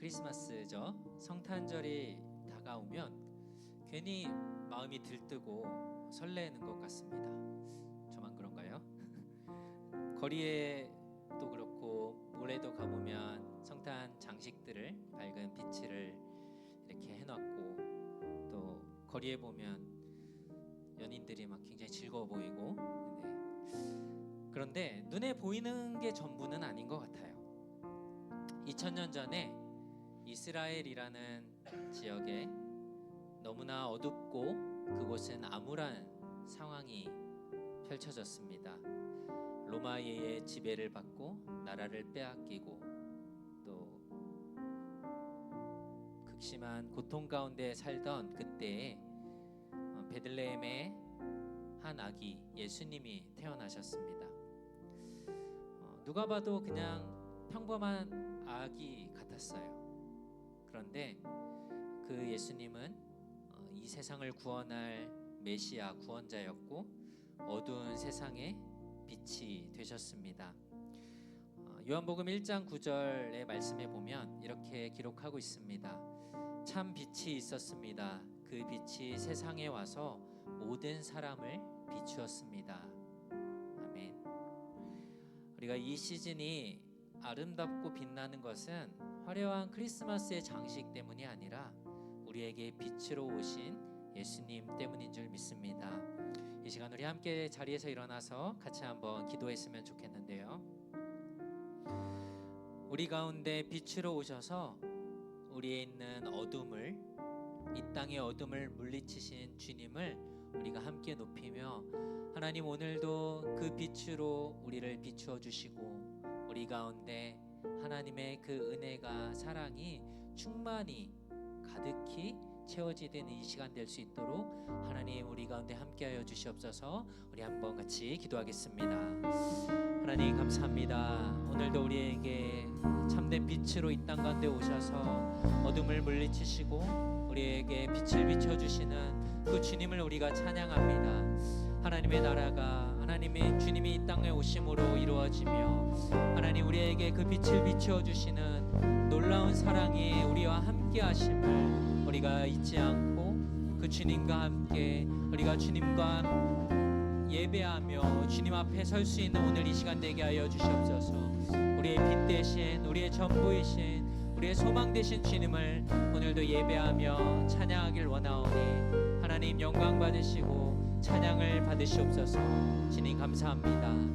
크리스마스죠. 성탄절이 다가오면 괜히 마음이 들뜨고 설레는 것 같습니다. 저만 그런가요? 거리에도 그렇고 몰에도 가보면 성탄 장식들을 밝은 빛을 이렇게 해놨고, 또 거리에 보면 연인들이 막 굉장히 즐거워 보이고, 그런데 눈에 보이는 게 전부는 아닌 것 같아요. 2000년 전에 이스라엘이라는 지역에 너무나 어둡고 그곳은 암울한 상황이 펼쳐졌습니다. 로마의 지배를 받고 나라를 빼앗기고 또 극심한 고통 가운데 살던 그때에 베들레헴에 한 아기 예수님이 태어나셨습니다. 누가 봐도 그냥 평범한 아기 같았어요. 그런데 그 예수님은 이 세상을 구원할 메시아 구원자였고 어두운 세상의 빛이 되셨습니다. 요한복음 1장 9절의 말씀에 보면 이렇게 기록하고 있습니다. 참 빛이 있었습니다. 그 빛이 세상에 와서 모든 사람을 비추었습니다. 아멘. 우리가 이 시즌이 아름답고 빛나는 것은 화려한 크리스마스의 장식 때문이 아니라 우리에게 빛으로 오신 예수님 때문인 줄 믿습니다. 이 시간 우리 함께 자리에서 일어나서 같이 한번 기도했으면 좋겠는데요. 우리 가운데 빛으로 오셔서 우리에 있는 어둠을, 이 땅의 어둠을 물리치신 주님을 우리가 함께 높이며, 하나님 오늘도 그 빛으로 우리를 비추어 주시고 우리 가운데 하나님의 그 은혜가 사랑이 충만히 가득히 채워지는 이 시간 될 수 있도록 하나님 우리 가운데 함께하여 주시옵소서. 우리 한번 같이 기도하겠습니다. 하나님 감사합니다. 오늘도 우리에게 참된 빛으로 이 땅 가운데 오셔서 어둠을 물리치시고 우리에게 빛을 비춰주시는 그 주님을 우리가 찬양합니다. 하나님의 나라가, 하나님의 주님이 이 땅에 오심으로 이루어지며 하나님 우리에게 그 빛을 비춰주시는 놀라운 사랑이 우리와 함께 하심을 우리가 잊지 않고 그 주님과 함께 우리가 주님과 예배하며 주님 앞에 설 수 있는 오늘 이 시간 되게 하여 주시옵소서. 우리의 빛 되신, 우리의 전부이신, 우리의 소망 되신 주님을 오늘도 예배하며 찬양하길 원하오니 하나님 영광 받으시고 찬양을 받으시옵소서. 주님 감사합니다.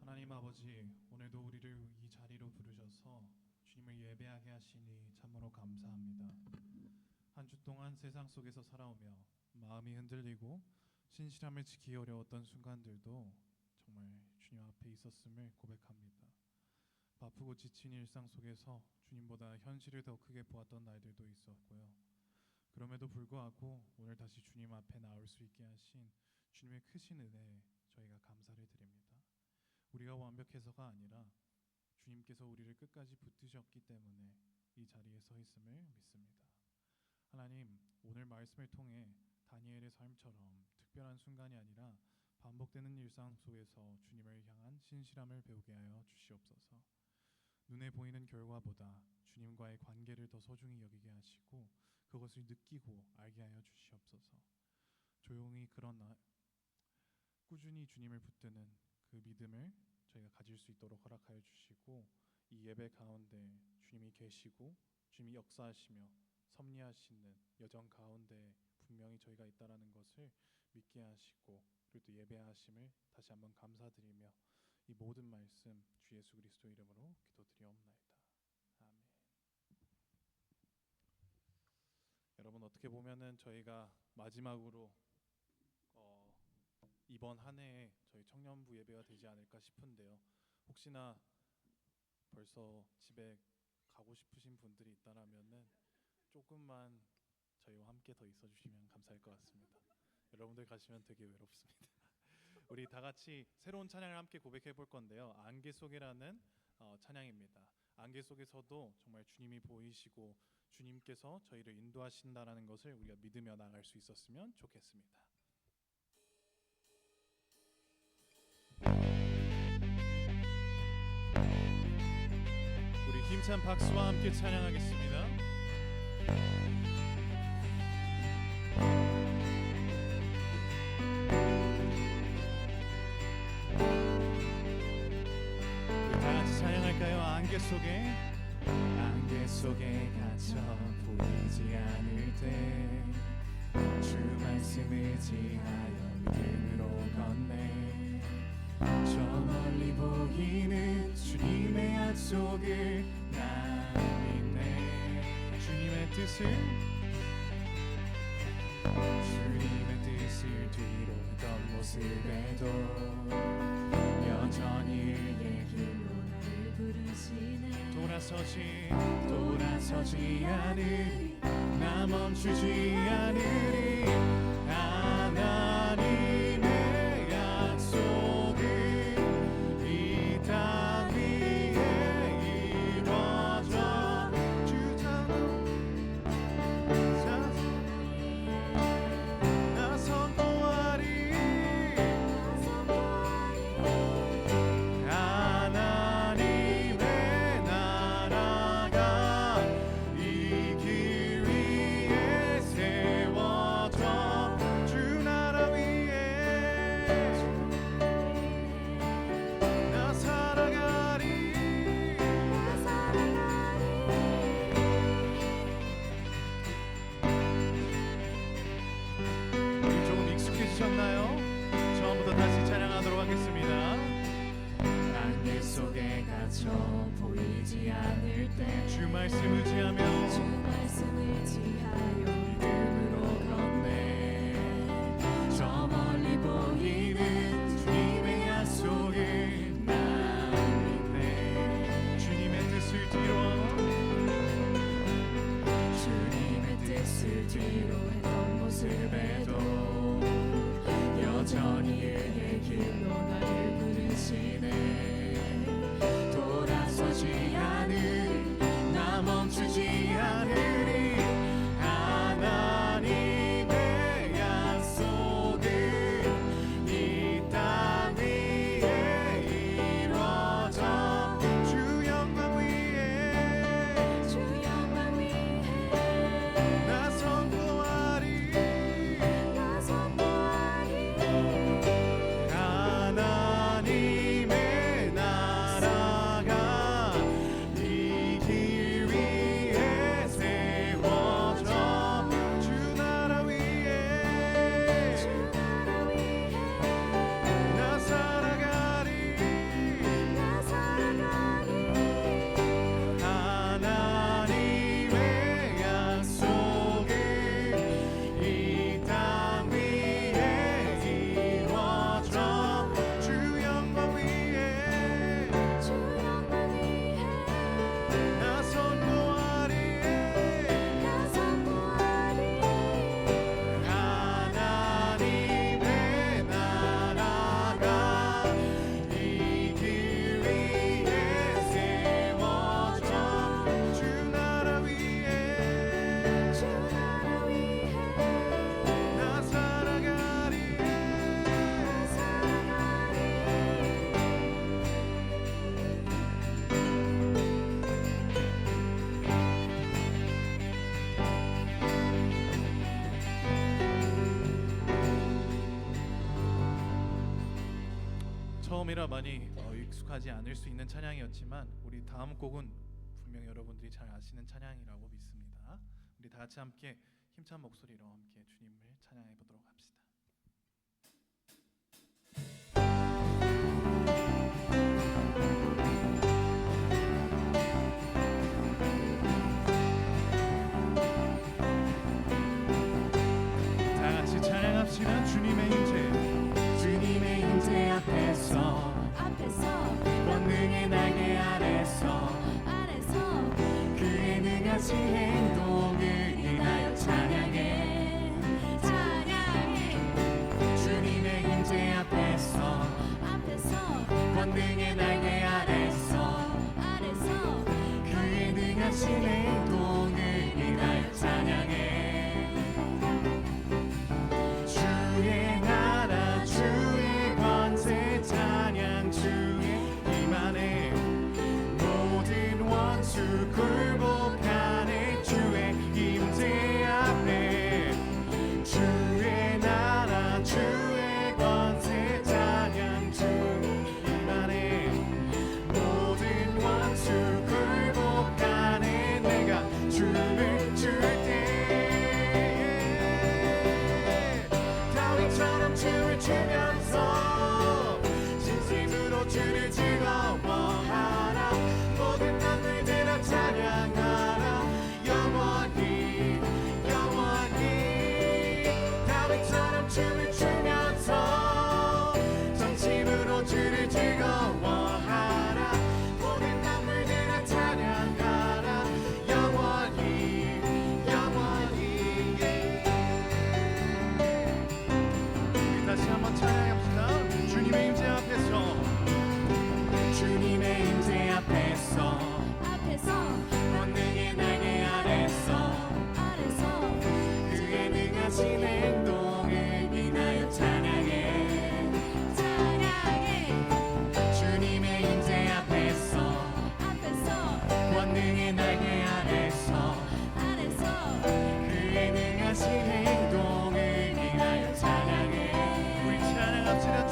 하나님 아버지, 오늘도 우리를 이 자리로 부르셔서 주님을 예배하게 하시니 참으로 감사합니다. 한 주 동안 세상 속에서 살아오며 마음이 흔들리고 신실함을 지키기 어려웠던 순간들도 정말 주님 앞에 있었음을 고백합니다. 바쁘고 지친 일상 속에서 주님보다 현실을 더 크게 보았던 날들도 있었고요. 그럼에도 불구하고 오늘 다시 주님 앞에 나올 수 있게 하신 주님의 크신 은혜에 저희가 감사를 드립니다. 우리가 완벽해서가 아니라 주님께서 우리를 끝까지 붙드셨기 때문에 이 자리에 서 있음을 믿습니다. 하나님, 오늘 말씀을 통해 다니엘의 삶처럼 특별한 순간이 아니라 반복되는 일상 속에서 주님을 향한 신실함을 배우게 하여 주시옵소서. 눈에 보이는 결과보다 주님과의 관계를 더 소중히 여기게 하시고 그것을 느끼고 알게 하여 주시옵소서. 조용히 그러나 꾸준히 주님을 붙드는 그 믿음을 저희가 가질 수 있도록 허락하여 주시고, 이 예배 가운데 주님이 계시고 주님이 역사하시며 섭리하시는 여정 가운데 분명히 저희가 있다라는 것을 믿게 하시고, 그리고 또 예배하심을 다시 한번 감사드리며 이 모든 말씀 주 예수 그리스도 이름으로 기도드리옵나이다. 아멘. 여러분, 어떻게 보면은 저희가 마지막으로 이번 한 해에 저희 청년부 예배가 되지 않을까 싶은데요. 혹시나 벌써 집에 가고 싶으신 분들이 있다라면은 조금만 저희와 함께 더 있어 주시면 감사할 것 같습니다. 여러분들 가시면 되게 외롭습니다. 우리 다 같이 새로운 찬양을 함께 고백해 볼 건데요. 안개 속이라는 찬양입니다. 안개 속에서도 정말 주님이 보이시고 주님께서 저희를 인도하신다라는 것을 우리가 믿으며 나갈 수 있었으면 좋겠습니다. 힘찬 박수와 함께 찬양하겠습니다. 다 같이 찬양할까요? 안개 속에 갇혀 보이지 않을 때 주 말씀 의지하여 믿음으로 걷네. 저 멀리 보이는 주님의 약속을 난 믿네. 주님의 뜻을 뒤로 했던 모습에도 여전히 의의 길로 나를 부르시네. 돌아서지 않으리, 나 멈추지 않으리. 하나님의 약속은 이 땅 위에 이루어져. 나 선포하리. 하나님의 나라가 이 길 위에 세워져. 주 나라 위에 나 살아가리. 조금 익숙해지셨나요? 처음부터 다시 찬양하도록 하겠습니다. 안개 속에 갇혀 보이지 않을 때 주 말씀 의지하며 믿음으로 걷네. 저 멀리 보이는 주님의 약속을 난 믿네. 주님의 뜻을 뒤로 했던 모습에도 여전히 의의 길로 나를 부르시네. 돌아서지 않으리, 나 멈추지 않으리. 하나님의 약속은 이 땅 위에 이루어져. 주 영광 위에 나 선포하리. 하나님의 나라가 이 길 위에 세워져. 주 나라 위에 나 살아가리. 하나님의 약속은 이 땅 위에 이루어져. 주 영광 위에 나 선포하리. 하나님의 나라가 이 길 위에 세워져. 주 나라 위에 나 살아가리. 처음이라 많이 익숙하지 않을 수 있는 찬양이었지만 우리 다음 곡은 분명 여러분들이 잘 아시는 찬양이라고 믿습니다. 우리 다 같이 함께 힘찬 목소리로 함께 주님을 찬양해 보도록 합시다. 다 같이 찬양합시다. 주님의 임재 앞에서 권능의 날개 아래서 그의 능하신 행동을 인하여 찬양해. 주님의 임재 앞에서 권능의 날개 아래서 그의 능하신 행동을 인하여 찬양해. 주의 나라 주의 권세 찬양 주의 임안에 모든 원수 원수 굴복하네 주의 임재 앞에 주의 나라 주의 권세 찬양 주 임하네 모든 원수 굴복하네 내가 춤을 출때 다윗처럼 춤을 추면서 진심으로 주를 즐거워하라 모든 만물들아 찬양하라 영원히 영원히 다윗처럼 춤을 추면서 전심으로 주를 즐거워하라 모든 만물들아 찬양하라 영원히 영원히 우리 다시 한번 찬양합시다. 주님의 임재 앞에서 주님의 임재 앞에서 권능의 날개 아래서 그의 능하신 행동을 인하여 찬양해 주님의 임재 앞에서 권능의 날개 아래서 그의 능하신 행동을 인하여 찬양해 우리 찬양합시다.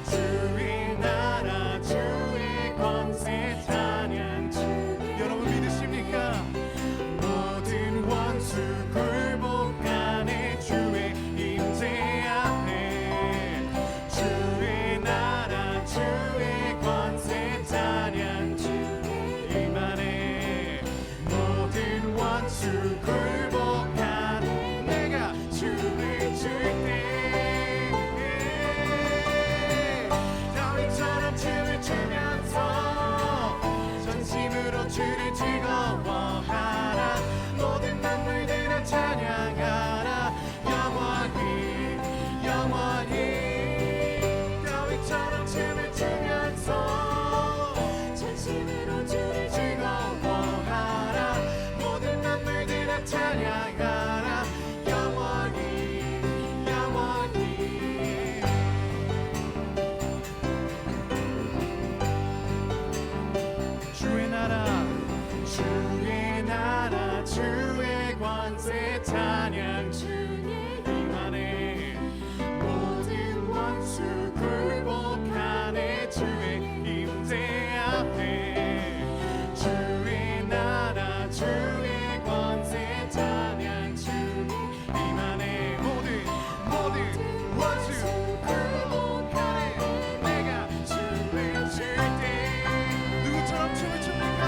주의 나라 주의 권세 찬양 여러분 믿으십니까? 모든 원수 굴복하네 주의 임재 앞에 주의 나라 주의 권세 찬양 임하네 모든 원수 굴복하네 내가 춤을 출때 다윗처럼 춤을 추면서 전심으로 주를 즐거워하라 모든 만물들아 찬양하라 영원히 영원히 다윗처럼 춤을 추면서 전심으로 주를 즐거워하라 모든 만물들아 찬양하라 영원히 영원히 주의 나라 주의 권세 찬양 임하네 모든 원수 굴복하네 주의 임재 앞에 주의 나라 주의 권세 찬양 임하네 모든 원수 굴복하네 내가 춤을 출때 누구처럼 춤을 춥니까?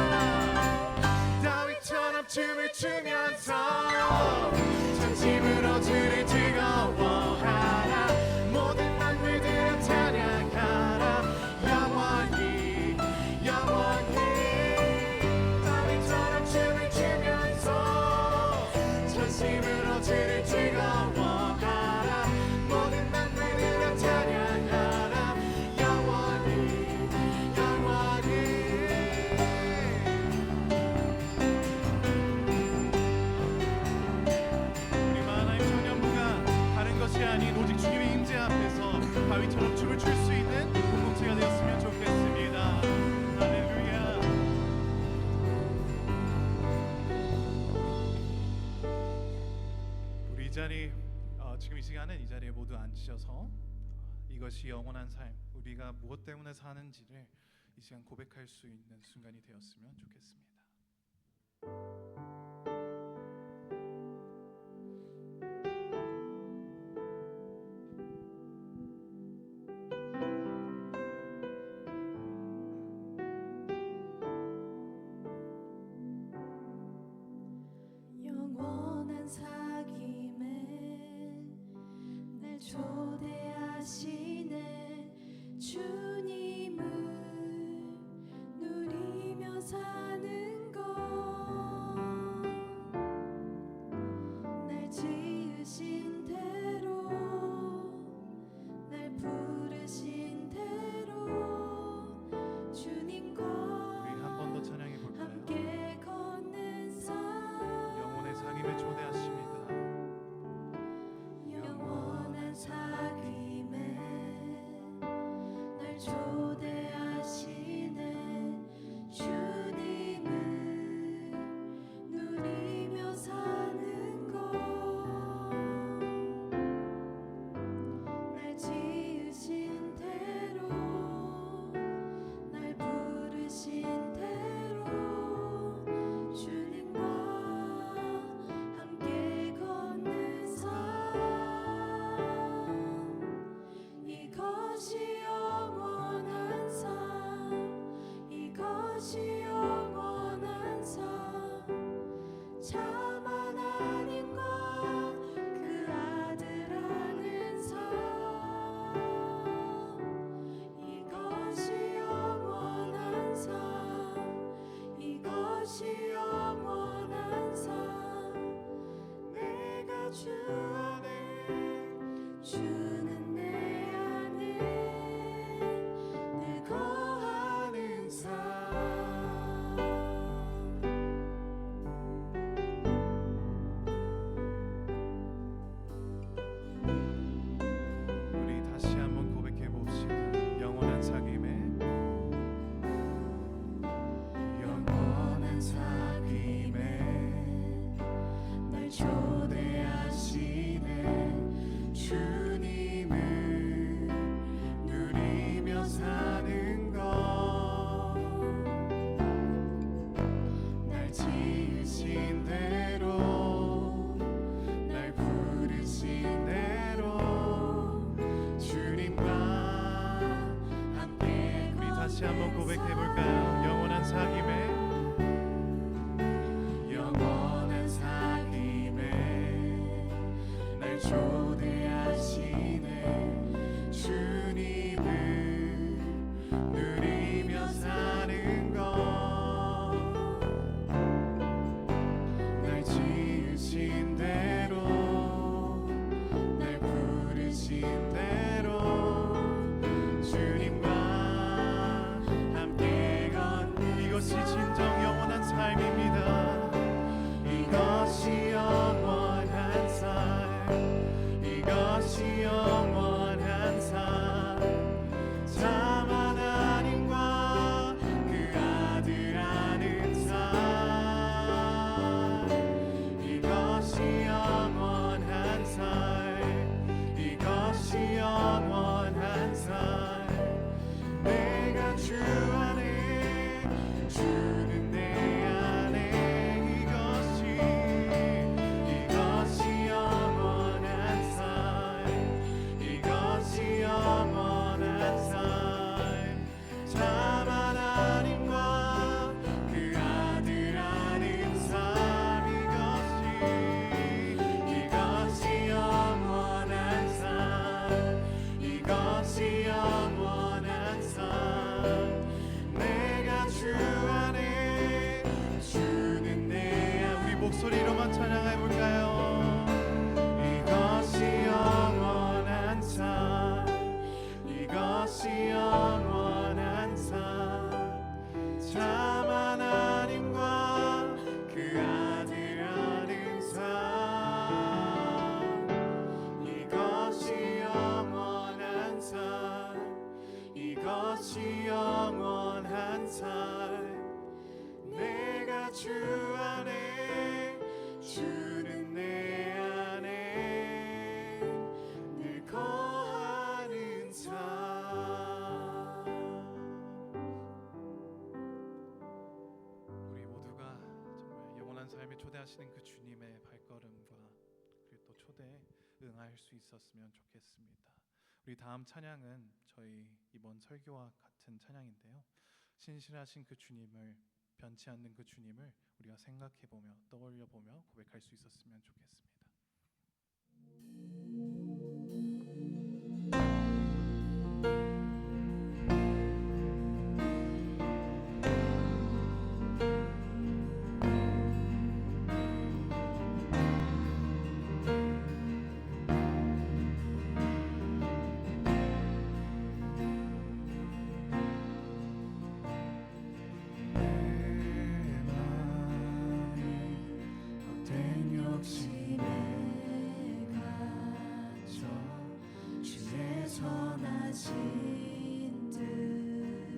다윗처럼 춤을 추면서 전심으로 주를 즐거워하라 모든 만물들아 찬양하라 영원히 영원히 다윗처럼 춤을 추면서 전심으로 주를 즐거워하라 모든 만물들아 찬양하라 영원히 영원히 우리 하나님 청년부가 다른 것이 아닌 오직 주님의 임재 앞에서 다윗처럼 춤을 출 수 있는 공동체가 되었으면 좋겠습니다. 할렐루야. 우리 이 자리 지금 이 시간은 이 자리에 모두 앉으셔서 이것이 영원한 삶 우리가 무엇 때문에 사는지를 이 시간 고백할 수 있는 순간이 되었으면 좋겠습니다. 영원한 사귐에 날 초대하시네 주님을 누리며 사는 것 다시 한번 고백해 볼까요? 영원한 사귐에 영원한 사귐에 날 초대하시네 주님을 누리며 사는 것 날 지으신 대로 날 부르신 대로 주님과 함께 이것이 진정 영원한 삶입니다. 이것이 영원한 삶 이것이 영원한 삶 참 하나님과 그 아들 아는 삶 이것이 영원한 삶 이것이 영원한 삶 내가 주 안에 주는 내 안에 이것이 영원한 삶 이것이 영원한 삶 참 하나님과 그 아들 아는 삶 이것이 영원한 삶 이것이 영원한 삶 내가 주 안에 주는 내 안 우리 목소리로만 찬양해 볼까요? 이것이 영원한 삶 이것이 영원한 삶 참 하나님과 그 아들 아는 삶 이것이 영원한 삶 이것이 영원한 삶 내가 주 안에 주는 내 안에 늘 거하는 삶 우리 모두가 정말 영원한 삶에 초대하시는 그 주님의 발걸음과 그리고 또 초대에 응할 수 있었으면 좋겠습니다. 우리 다음 찬양은 저희 이번 설교와 같은 찬양인데요. 신실하신 그 주님을 변치 않는 그 주님을 우리가 생각해보며 떠올려보며 고백할 수 있었으면 좋겠습니다. 선하신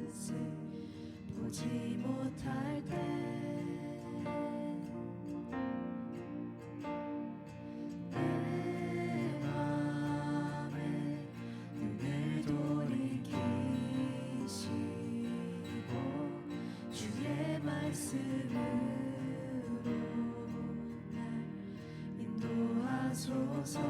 뜻을 보지 못할 때 내 맘에 눈을 돌이키시고 주의 말씀으로 날 인도하소서.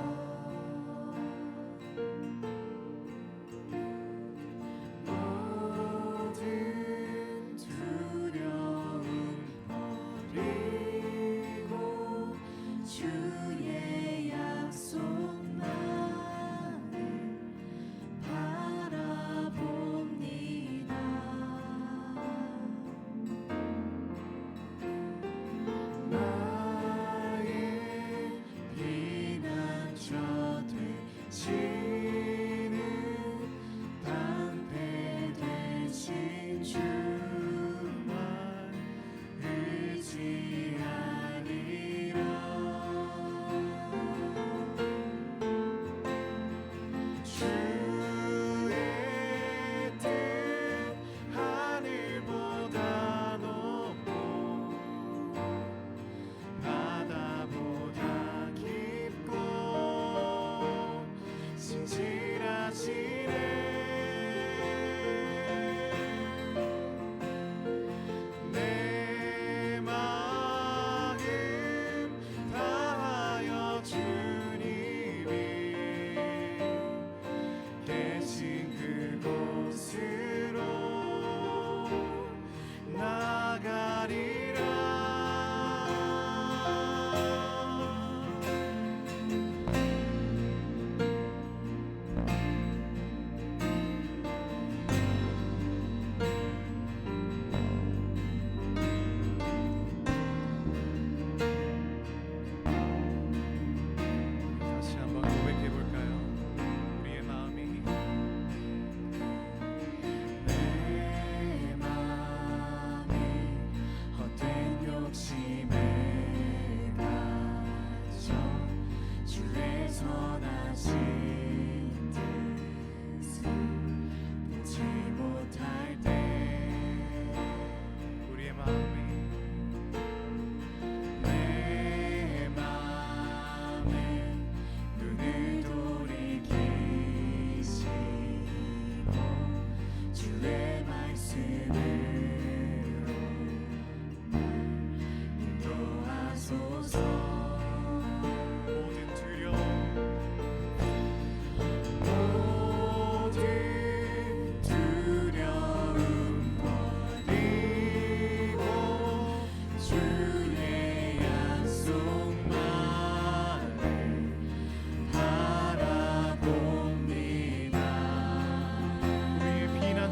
나의 피난처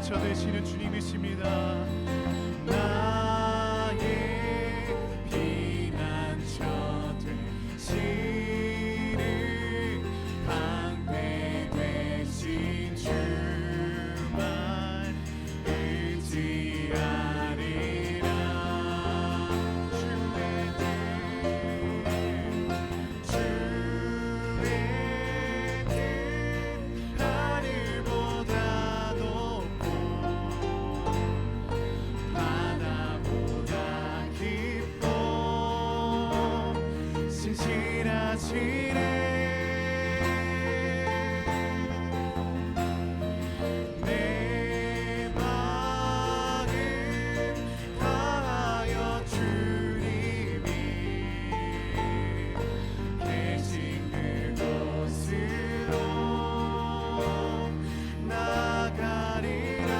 피난처 되시는 주님이십니다. 나의 피난처 되시는 방패 되신 주만 의지하리라. 주의 뜻 하늘보다 높고 바다보다 깊고 신실하시네. 내 마음 다하여 주님이 계신 그곳으로 나가리라.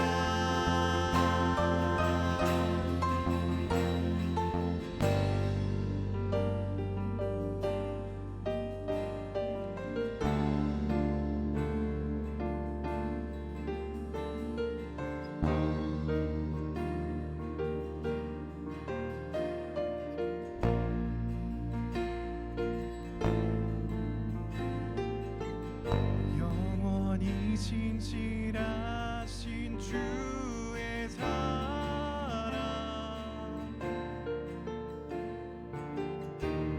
영원히 진실하신 주의 사랑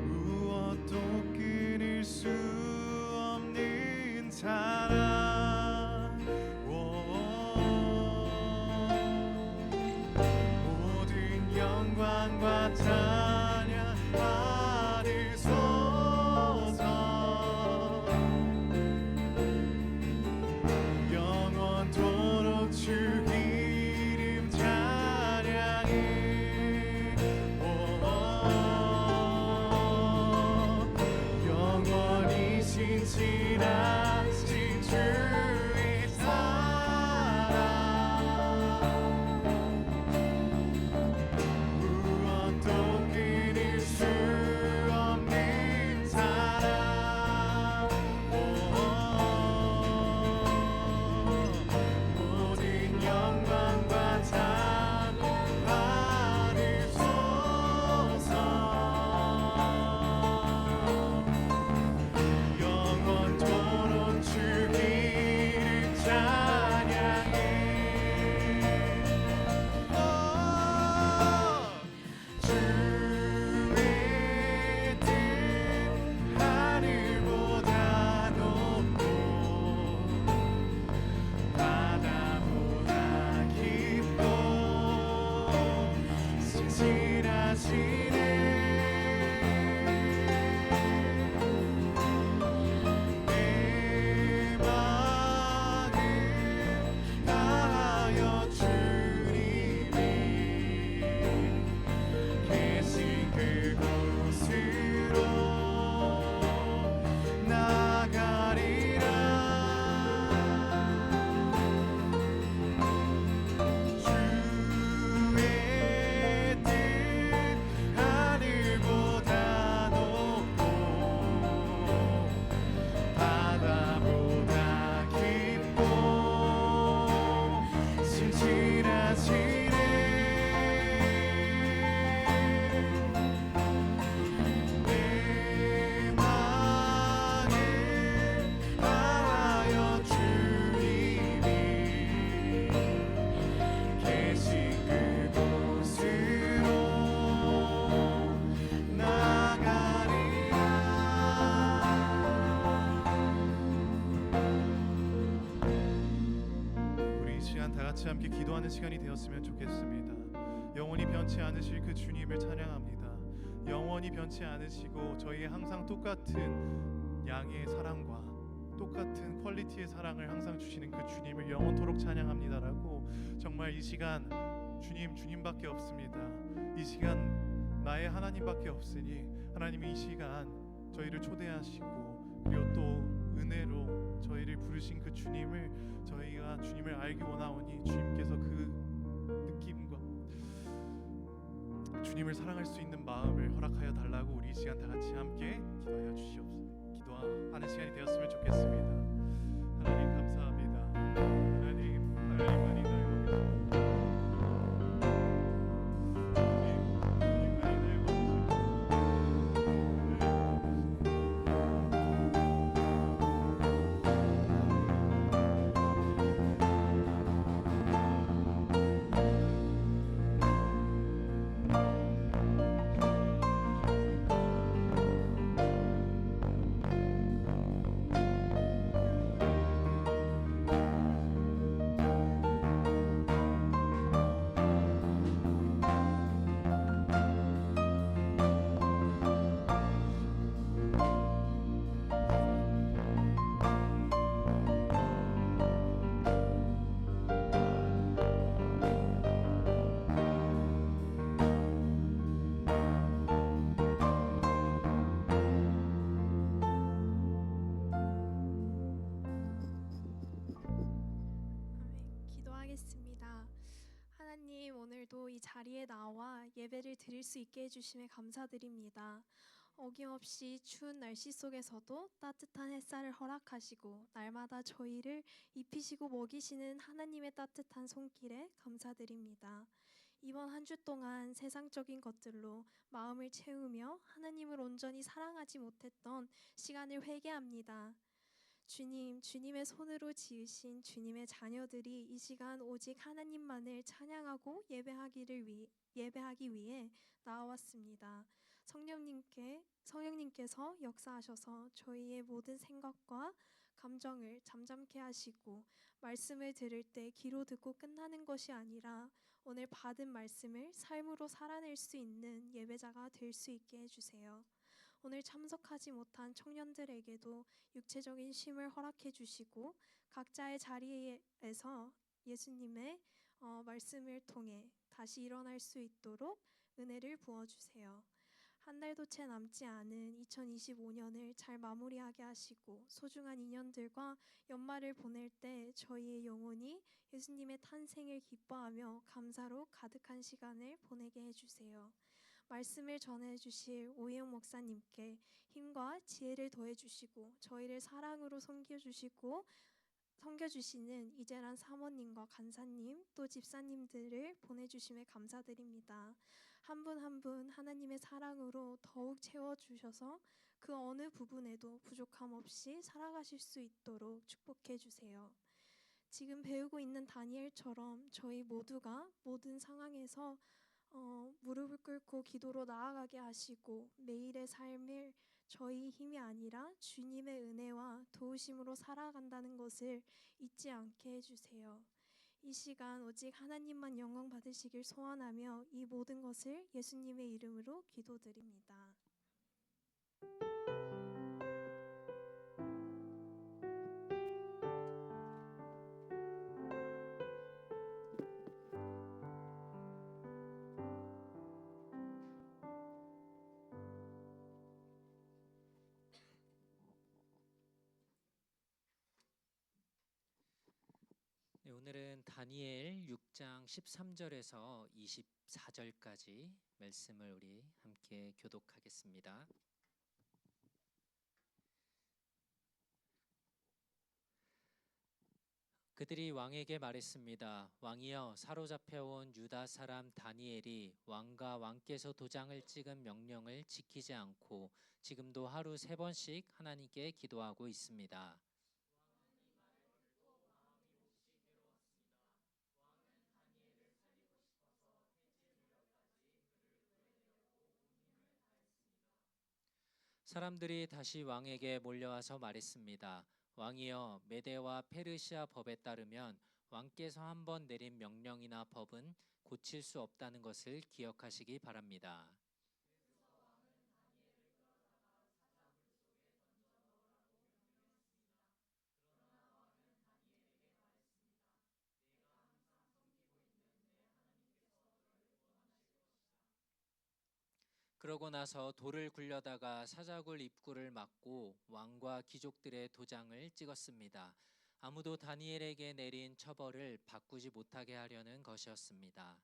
무엇도 끊을 수 없는 사랑. 모든 영광과 찬양 받으소서. 영원토록 주 이름 찬양해. 영원히 신실하신 주의 사랑 무엇도 끊을 수 없는 사랑. 모든 영광과 찬양 받으소서. 영원토록 주 이름 찬양해. 주의 뜻 하늘보다 높고 바다보다 깊고 신실하시네. 내 마음 다하여 주님이 계신 그곳으로 나가리라. 주의 뜻 하늘보다 높고 바다보다 깊고 신실하시네. 내 마음 다하여 주님이 계신 그곳으로 나가리라. 우리 이 시간 다 같이 함께 기도하는 시간이 되었으면 좋겠습니다. 영원히 변치 않으실 그 주님을 찬양합니다. 영원히 변치 않으시고 저희의 항상 똑같은 양의 사랑과 똑같은 퀄리티의 사랑을 항상 주시는 그 주님을 영원토록 찬양합니다라고. 정말 이 시간 주님밖에 없습니다. 이 시간 나의 하나님밖에 없으니 하나님이 이 시간 저희를 초대하시고 그리고 또 은혜로 저희를 부르신 그 주님을 저희가 주님을 알기 원하오니 주님께서 그 느낌과 주님을 사랑할 수 있는 마음을 허락하여 달라고 우리 이 시간 다 같이 함께 기도하여 주시옵소서. 기도하는 시간이 되었으면 좋겠습니다. 하나님 감사합니다. 하나님만이 나요. 기도하겠습니다. 하나님, 오늘도 이 자리에 나와 예배를 드릴 수 있게 해주심에 감사드립니다. 어김없이 추운 날씨 속에서도 따뜻한 햇살을 허락하시고 날마다 저희를 입히시고 먹이시는 하나님의 따뜻한 손길에 감사드립니다. 이번 한 주 동안 세상적인 것들로 마음을 채우며 하나님을 온전히 사랑하지 못했던 시간을 회개합니다. 주님, 주님의 손으로 지으신 주님의 자녀들이 이 시간 오직 하나님만을 찬양하고 예배하기 위해 나왔습니다. 성령님께서 역사하셔서 저희의 모든 생각과 감정을 잠잠케 하시고 말씀을 들을 때 귀로 듣고 끝나는 것이 아니라 오늘 받은 말씀을 삶으로 살아낼 수 있는 예배자가 될 수 있게 해주세요. 오늘 참석하지 못한 청년들에게도 육체적인 쉼을 허락해 주시고 각자의 자리에서 예수님의 말씀을 통해 다시 일어날 수 있도록 은혜를 부어주세요. 한 달도 채 남지 않은 2025년을 잘 마무리하게 하시고 소중한 인연들과 연말을 보낼 때 저희의 영혼이 예수님의 탄생을 기뻐하며 감사로 가득한 시간을 보내게 해주세요. 말씀을 전해주실 오혜영 목사님께 힘과 지혜를 더해주시고 저희를 사랑으로 섬겨주시는 이재란 사모님과 간사님 또 집사님들을 보내주심에 감사드립니다. 한 분 한 분 하나님의 사랑으로 더욱 채워주셔서 그 어느 부분에도 부족함 없이 살아가실 수 있도록 축복해 주세요. 지금 배우고 있는 다니엘처럼 저희 모두가 모든 상황에서 무릎을 꿇고 기도로 나아가게 하시고 매일의 삶을 저희 힘이 아니라 주님의 은혜와 도우심으로 살아간다는 것을 잊지 않게 해주세요. 이 시간 오직 하나님만 영광 받으시길 소원하며 이 모든 것을 예수님의 이름으로 기도드립니다. 네, 오늘은 다니엘 6장 13절에서 24절까지 말씀을 우리 함께 교독하겠습니다. 그들이 왕에게 말했습니다. 왕이여, 사로잡혀온 유다 사람 다니엘이 왕과 왕께서 도장을 찍은 명령을 지키지 않고 지금도 하루 3번씩 하나님께 기도하고 있습니다. 사람들이 다시 왕에게 몰려와서 말했습니다. 왕이여, 메대와 페르시아 법에 따르면 왕께서 한번 내린 명령이나 법은 고칠 수 없다는 것을 기억하시기 바랍니다. 그러고 나서 돌을 굴려다가 사자굴 입구를 막고 왕과 귀족들의 도장을 찍었습니다. 아무도 다니엘에게 내린 처벌을 바꾸지 못하게 하려는 것이었습니다.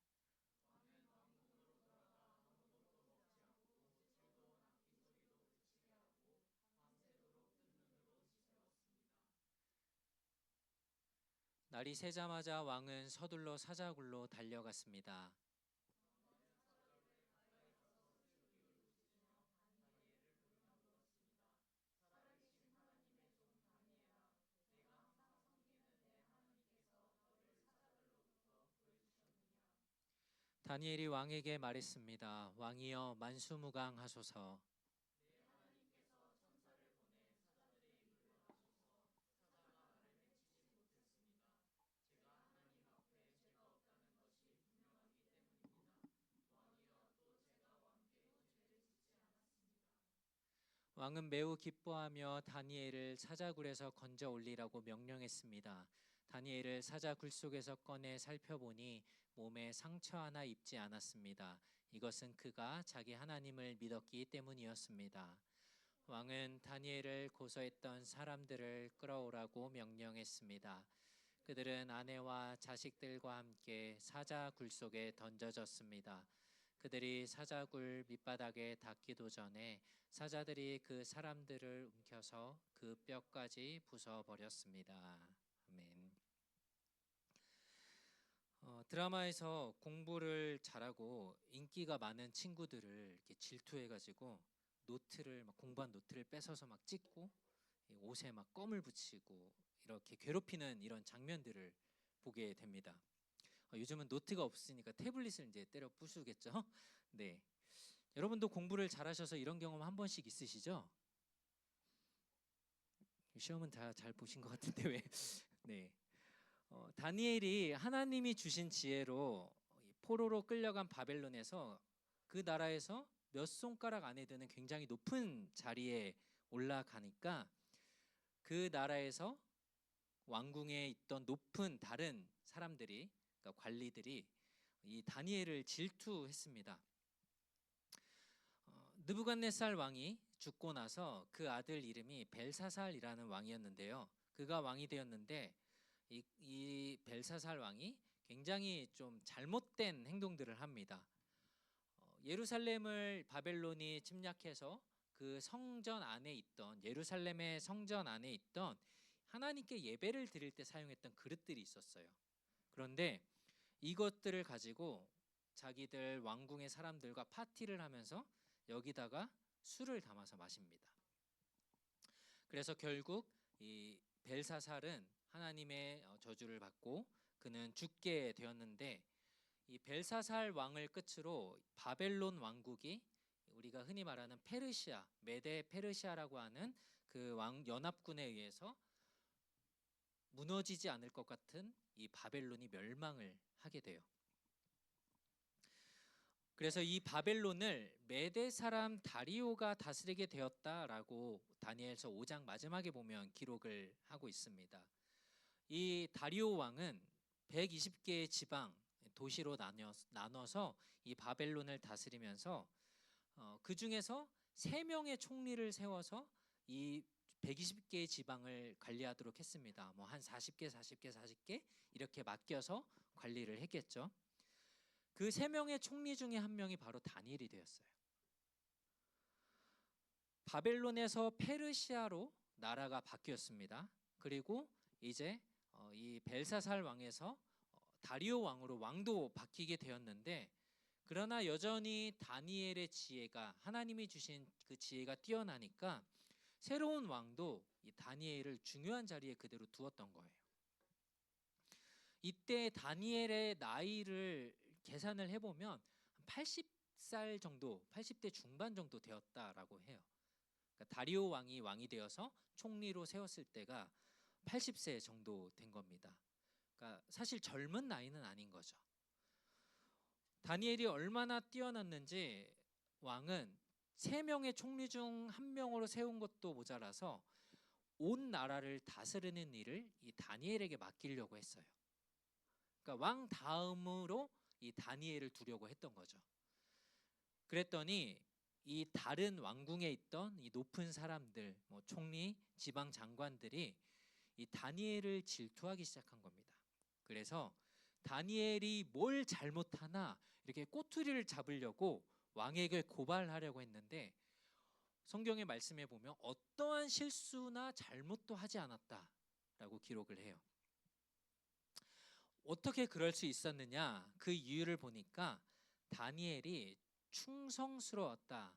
날이 새자마자 왕은 서둘러 사자굴로 달려갔습니다. 다니엘이 왕에게 말했습니다. 왕이여, 만수무강하소서. 왕은 매우 기뻐하며 다니엘을 사자굴에서 건져 올리라고 명령했습니다. 다니엘을 사자굴 속에서 꺼내 살펴보니 몸에 상처 하나 입지 않았습니다. 이것은 그가 자기 하나님을 믿었기 때문이었습니다. 왕은 다니엘을 고소했던 사람들을 끌어오라고 명령했습니다. 그들은 아내와 자식들과 함께 사자굴 속에 던져졌습니다. 그들이 사자굴 밑바닥에 닿기도 전에 사자들이 그 사람들을 움켜서 그 뼈까지 부숴버렸습니다. 아멘. 드라마에서 공부를 잘하고 인기가 많은 친구들을 이렇게 질투해가지고 노트를 막 공부한 노트를 뺏어서 막 찍고 이 옷에 막 껌을 붙이고 이렇게 괴롭히는 이런 장면들을 보게 됩니다. 요즘은 노트가 없으니까 태블릿을 이제 때려 부수겠죠. 네, 여러분도 공부를 잘하셔서 이런 경험 한 번씩 있으시죠? 시험은 다 잘 보신 것 같은데 왜? 네. 다니엘이 하나님이 주신 지혜로 이 포로로 끌려간 바벨론에서 그 나라에서 몇 손가락 안에 드는 굉장히 높은 자리에 올라가니까 그 나라에서 왕궁에 있던 높은 다른 사람들이, 그러니까 관리들이 이 다니엘을 질투했습니다. 느부갓네살 왕이 죽고 나서 그 아들 이름이 벨사살이라는 왕이었는데요. 그가 왕이 되었는데 이 벨사살 왕이 굉장히 좀 잘못된 행동들을 합니다. 예루살렘을 바벨론이 침략해서 그 성전 안에 있던, 예루살렘의 성전 안에 있던 하나님께 예배를 드릴 때 사용했던 그릇들이 있었어요. 그런데 이것들을 가지고 자기들 왕궁의 사람들과 파티를 하면서 여기다가 술을 담아서 마십니다. 그래서 결국 이 벨사살은 하나님의 저주를 받고 그는 죽게 되었는데, 이 벨사살 왕을 끝으로 바벨론 왕국이 우리가 흔히 말하는 페르시아, 메데 페르시아라고 하는 그 왕 연합군에 의해서 무너지지 않을 것 같은 이 바벨론이 멸망을 하게 돼요. 그래서 이 바벨론을 메데 사람 다리오가 다스리게 되었다라고 다니엘서 5장 마지막에 보면 기록을 하고 있습니다. 이 다리오 왕은 120개의 지방 도시로 나눠서 이 바벨론을 다스리면서 그 중에서 3명의 총리를 세워서 이 120개의 지방을 관리하도록 했습니다. 뭐 한 40개 이렇게 맡겨서 관리를 했겠죠. 그 3명의 총리 중에 한 명이 바로 다니엘이 되었어요. 바벨론에서 페르시아로 나라가 바뀌었습니다. 그리고 이제 이 벨사살 왕에서 다리오 왕으로 왕도 바뀌게 되었는데, 그러나 여전히 다니엘의 지혜가, 하나님이 주신 그 지혜가 뛰어나니까 새로운 왕도 이 다니엘을 중요한 자리에 그대로 두었던 거예요. 이때 다니엘의 나이를 계산을 해보면 80살 정도, 80대 중반 정도 되었다라고 해요. 그러니까 다리오 왕이 되어서 총리로 세웠을 때가 80세 정도 된 겁니다. 그러니까 사실 젊은 나이는 아닌 거죠. 다니엘이 얼마나 뛰어났는지 왕은 3명의 총리 중 1명으로 세운 것도 모자라서 온 나라를 다스리는 일을 이 다니엘에게 맡기려고 했어요. 그러니까 왕 다음으로 이 다니엘을 두려고 했던 거죠. 그랬더니 이 다른 왕궁에 있던 이 높은 사람들, 뭐 총리, 지방 장관들이 이 다니엘을 질투하기 시작한 겁니다. 그래서 다니엘이 뭘 잘못하나 이렇게 꼬투리를 잡으려고 왕에게 고발하려고 했는데, 성경의 말씀에 보면 어떠한 실수나 잘못도 하지 않았다라고 기록을 해요. 어떻게 그럴 수 있었느냐? 그 이유를 보니까 다니엘이 충성스러웠다.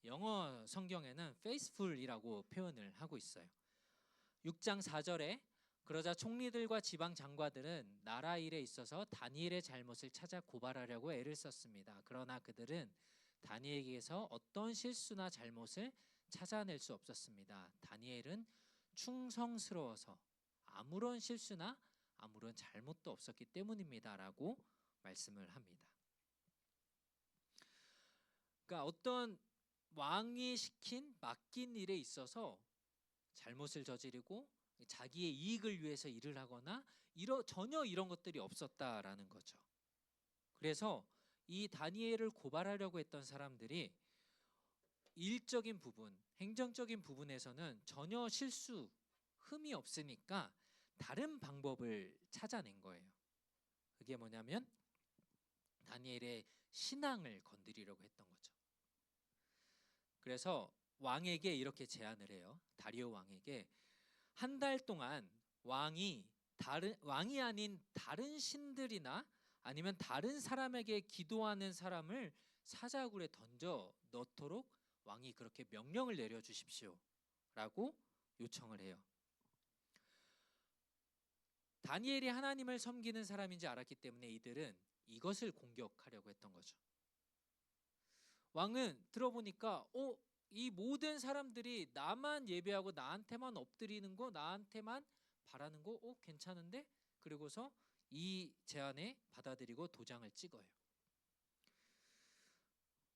영어 성경에는 faithful이라고 표현을 하고 있어요. 6장 4절에 그러자 총리들과 지방 장관들은 나라 일에 있어서 다니엘의 잘못을 찾아 고발하려고 애를 썼습니다. 그러나 그들은 다니엘에게서 어떤 실수나 잘못을 찾아낼 수 없었습니다. 다니엘은 충성스러워서 아무런 실수나 아무런 잘못도 없었기 때문입니다라고 말씀을 합니다. 그러니까 어떤 왕이 맡긴 일에 있어서 잘못을 저지르고 자기의 이익을 위해서 일을 하거나 전혀 이런 것들이 없었다라는 거죠. 그래서 이 다니엘을 고발하려고 했던 사람들이 일적인 부분, 행정적인 부분에서는 전혀 흠이 없으니까 다른 방법을 찾아낸 거예요. 그게 뭐냐면 다니엘의 신앙을 건드리려고 했던 거죠. 그래서 왕에게 이렇게 제안을 해요. 다리오 왕에게 한 달 동안 왕이 아닌 다른 신들이나 아니면 다른 사람에게 기도하는 사람을 사자굴에 던져 넣도록 왕이 그렇게 명령을 내려 주십시오라고 요청을 해요. 다니엘이 하나님을 섬기는 사람인지 알았기 때문에 이들은 이것을 공격하려고 했던 거죠. 왕은 들어보니까 이 모든 사람들이 나만 예배하고 나한테만 엎드리는 거, 나한테만 바라는 거 괜찮은데? 그리고서 이 제안에 받아들이고 도장을 찍어요.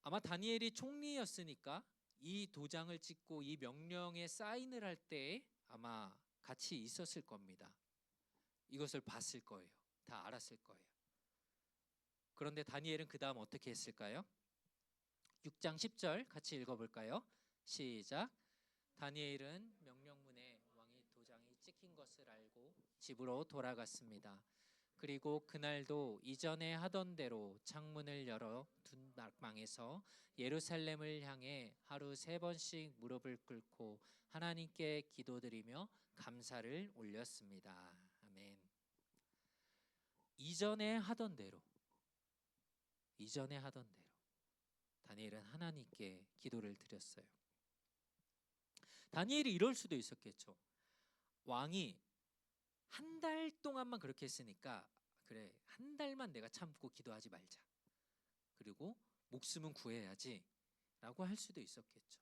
아마 다니엘이 총리였으니까 이 도장을 찍고 이 명령에 사인을 할 때 아마 같이 있었을 겁니다. 이것을 봤을 거예요. 다 알았을 거예요. 그런데 다니엘은 그 다음 어떻게 했을까요? 6장 10절 같이 읽어볼까요? 시작. 다니엘은 명령문에 왕의 도장이 찍힌 것을 알고 집으로 돌아갔습니다. 그리고 그날도 이전에 하던 대로 창문을 열어 둔 방에서 예루살렘을 향해 하루 3번씩 무릎을 꿇고 하나님께 기도드리며 감사를 올렸습니다. 아멘. 이전에 하던 대로 다니엘은 하나님께 기도를 드렸어요. 다니엘이 이럴 수도 있었겠죠. 왕이 한 달 동안만 그렇게 했으니까 그래, 한 달만 내가 참고 기도하지 말자. 그리고 목숨은 구해야지 라고 할 수도 있었겠죠.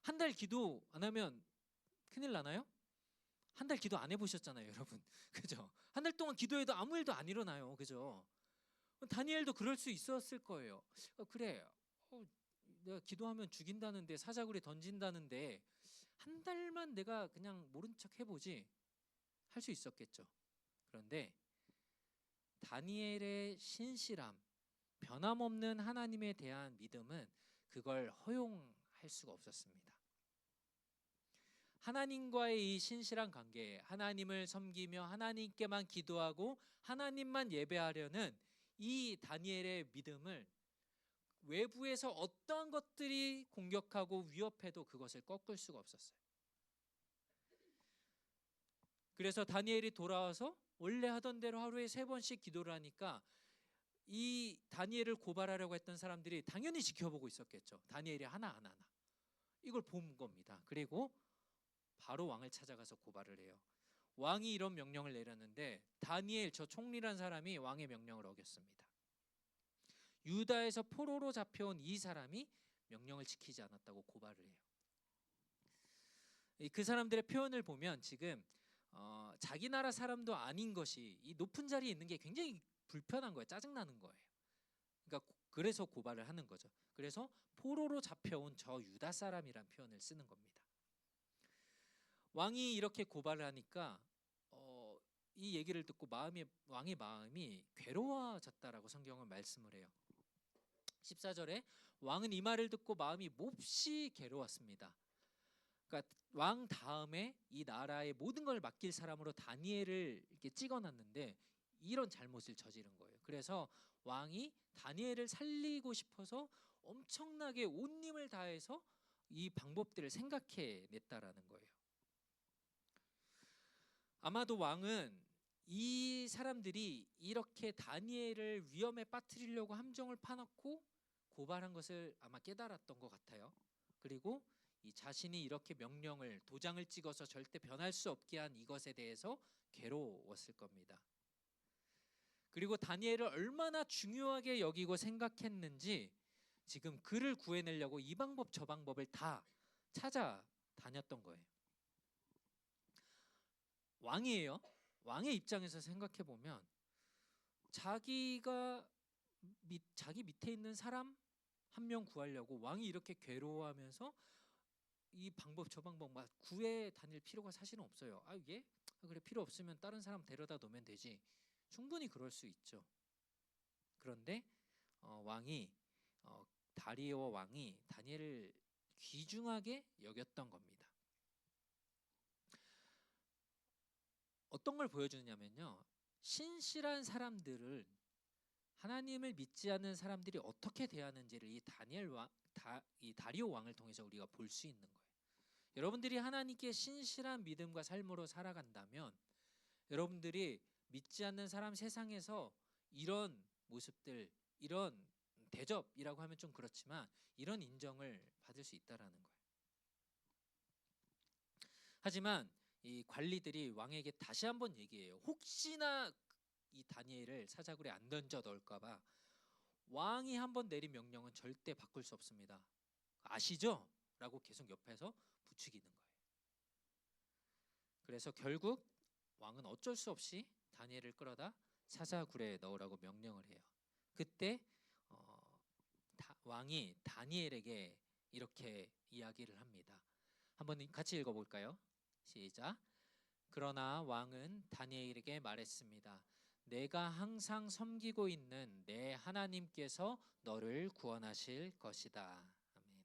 한 달 기도 안 하면 큰일 나나요? 한 달 기도 안 해보셨잖아요, 여러분. 그죠? 한 달 동안 기도해도 아무 일도 안 일어나요. 그죠? 다니엘도 그럴 수 있었을 거예요. 그래, 내가 기도하면 죽인다는데, 사자굴에 던진다는데 한 달만 내가 그냥 모른 척 해보지 할 수 있었겠죠. 그런데 다니엘의 신실함, 변함없는 하나님에 대한 믿음은 그걸 허용할 수가 없었습니다. 하나님과의 이 신실한 관계, 하나님을 섬기며 하나님께만 기도하고 하나님만 예배하려는 이 다니엘의 믿음을 외부에서 어떠한 것들이 공격하고 위협해도 그것을 꺾을 수가 없었어요. 그래서 다니엘이 돌아와서 원래 하던 대로 하루에 3번씩 기도를 하니까 이 다니엘을 고발하려고 했던 사람들이 당연히 지켜보고 있었겠죠. 다니엘이 하나하나 이걸 본 겁니다. 그리고 바로 왕을 찾아가서 고발을 해요. 왕이 이런 명령을 내렸는데 다니엘, 저 총리란 사람이 왕의 명령을 어겼습니다. 유다에서 포로로 잡혀온 이 사람이 명령을 지키지 않았다고 고발을 해요. 그 사람들의 표현을 보면 지금 자기 나라 사람도 아닌 것이 이 높은 자리에 있는 게 굉장히 불편한 거예요. 짜증나는 거예요. 그러니까 그래서 고발을 하는 거죠. 그래서 포로로 잡혀온 저 유다 사람이란 표현을 쓰는 겁니다. 왕이 이렇게 고발을 하니까 이 얘기를 듣고 왕의 마음이 괴로워졌다라고 성경은 말씀을 해요. 14절에 왕은 이 말을 듣고 마음이 몹시 괴로웠습니다. 그러니까 왕 다음에 이 나라의 모든 걸 맡길 사람으로 다니엘을 이렇게 찍어놨는데 이런 잘못을 저지른 거예요. 그래서 왕이 다니엘을 살리고 싶어서 엄청나게 온 힘을 다해서 이 방법들을 생각해 냈다라는 거예요. 아마도 왕은 이 사람들이 이렇게 다니엘을 위험에 빠뜨리려고 함정을 파놓고 고발한 것을 아마 깨달았던 것 같아요. 그리고 이 자신이 이렇게 명령을 도장을 찍어서 절대 변할 수 없게 한 이것에 대해서 괴로웠을 겁니다. 그리고 다니엘을 얼마나 중요하게 여기고 생각했는지 지금 그를 구해내려고 이 방법 저 방법을 다 찾아다녔던 거예요. 왕이에요. 왕의 입장에서 생각해 보면 자기 밑에 있는 사람 한 명 구하려고 왕이 이렇게 괴로워하면서 이 방법 저 방법 막 구해 다닐 필요가 사실은 없어요. 예? 그래, 필요 없으면 다른 사람 데려다 놓으면 되지. 충분히 그럴 수 있죠. 그런데 다리오 왕이 다니엘을 귀중하게 여겼던 겁니다. 어떤 걸 보여주냐면요. 신실한 사람들을 하나님을 믿지 않는 사람들이 어떻게 대하는지를 이 다리오 왕을 통해서 우리가 볼 수 있는 거예요. 여러분들이 하나님께 신실한 믿음과 삶으로 살아간다면 여러분들이 믿지 않는 사람 세상에서 이런 모습들, 이런 대접이라고 하면 좀 그렇지만 이런 인정을 받을 수 있다라는 거예요. 하지만 이 관리들이 왕에게 다시 한번 얘기해요. 혹시나 이 다니엘을 사자굴에 안 던져 넣을까봐 왕이 한번 내린 명령은 절대 바꿀 수 없습니다. 아시죠? 라고 계속 옆에서 부추기는 거예요. 그래서 결국 왕은 어쩔 수 없이 다니엘을 끌어다 사자굴에 넣으라고 명령을 해요. 그때 왕이 다니엘에게 이렇게 이야기를 합니다. 한번 같이 읽어볼까요? 시작. 그러나 왕은 다니엘에게 말했습니다. 내가 항상 섬기고 있는 내 하나님께서 너를 구원하실 것이다. 아멘.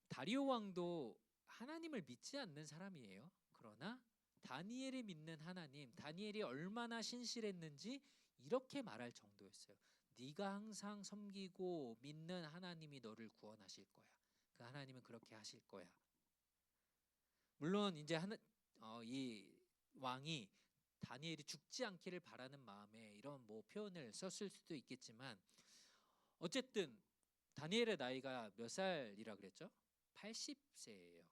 다리오 왕도 하나님을 믿지 않는 사람이에요. 그러나 다니엘이 믿는 하나님, 다니엘이 얼마나 신실했는지 이렇게 말할 정도였어요. 네가 항상 섬기고 믿는 하나님이 너를 구원하실 거야. 그 하나님은 그렇게 하실 거야. 물론 이제 이 왕이 다니엘이 죽지 않기를 바라는 마음에 이런 뭐 표현을 썼을 수도 있겠지만 어쨌든 다니엘의 나이가 몇 살이라 그랬죠? 80세예요.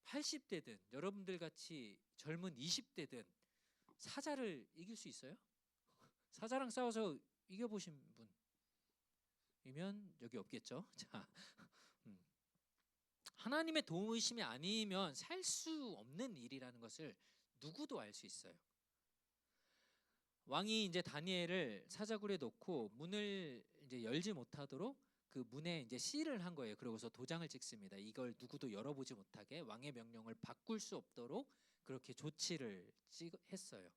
80대든 여러분들 같이 젊은 20대든 사자를 이길 수 있어요? 사자랑 싸워서 이겨보신 분이면 여기 없겠죠? 자, 하나님의 도우심이 아니면 살 수 없는 일이라는 것을 누구도 알 수 있어요. 왕이 이제 다니엘을 사자굴에 놓고 문을 이제 열지 못하도록 그 문에 이제 실을 한 거예요. 그러고서 도장을 찍습니다. 이걸 누구도 열어보지 못하게 왕의 명령을 바꿀 수 없도록 그렇게 조치를 했어요.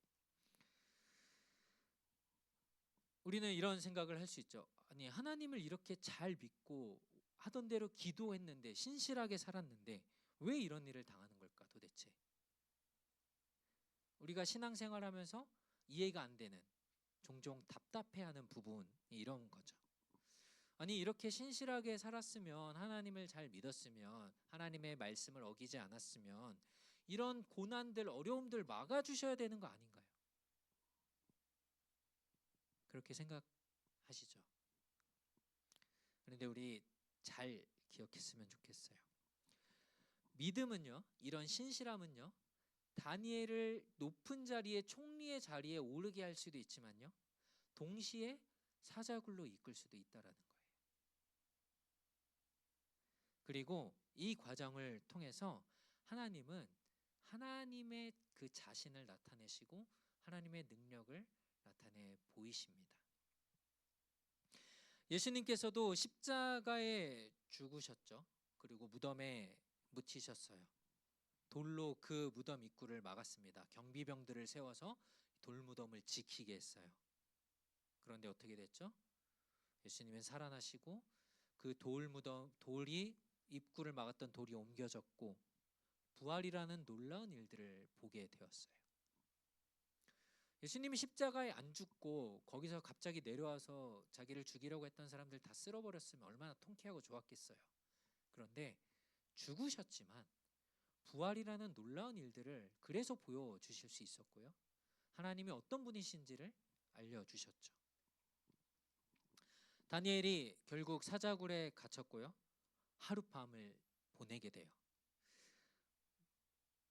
우리는 이런 생각을 할 수 있죠. 아니 하나님을 이렇게 잘 믿고 하던 대로 기도했는데 신실하게 살았는데 왜 이런 일을 당하는 걸까 도대체? 우리가 신앙생활하면서 이해가 안 되는 종종 답답해하는 부분이 이런 거죠. 아니 이렇게 신실하게 살았으면 하나님을 잘 믿었으면 하나님의 말씀을 어기지 않았으면 이런 고난들 어려움들 막아주셔야 되는 거 아닌가요? 그렇게 생각하시죠? 그런데 우리 잘 기억했으면 좋겠어요. 믿음은요, 이런 신실함은요, 다니엘을 높은 자리에 총리의 자리에 오르게 할 수도 있지만요, 동시에 사자굴로 이끌 수도 있다라는 거예요. 그리고 이 과정을 통해서 하나님은 하나님의 그 자신을 나타내시고 하나님의 능력을 나타내 보이십니다. 예수님께서도 십자가에 죽으셨죠. 그리고 무덤에 묻히셨어요. 돌로 그 무덤 입구를 막았습니다. 경비병들을 세워서 돌무덤을 지키게 했어요. 그런데 어떻게 됐죠? 예수님은 살아나시고 그 돌이 입구를 막았던 돌이 옮겨졌고 부활이라는 놀라운 일들을 보게 되었어요. 예수님이 십자가에 안 죽고 거기서 갑자기 내려와서 자기를 죽이려고 했던 사람들 다 쓸어버렸으면 얼마나 통쾌하고 좋았겠어요. 그런데 죽으셨지만 부활이라는 놀라운 일들을 그래서 보여주실 수 있었고요. 하나님이 어떤 분이신지를 알려주셨죠. 다니엘이 결국 사자굴에 갇혔고요. 하룻밤을 보내게 돼요.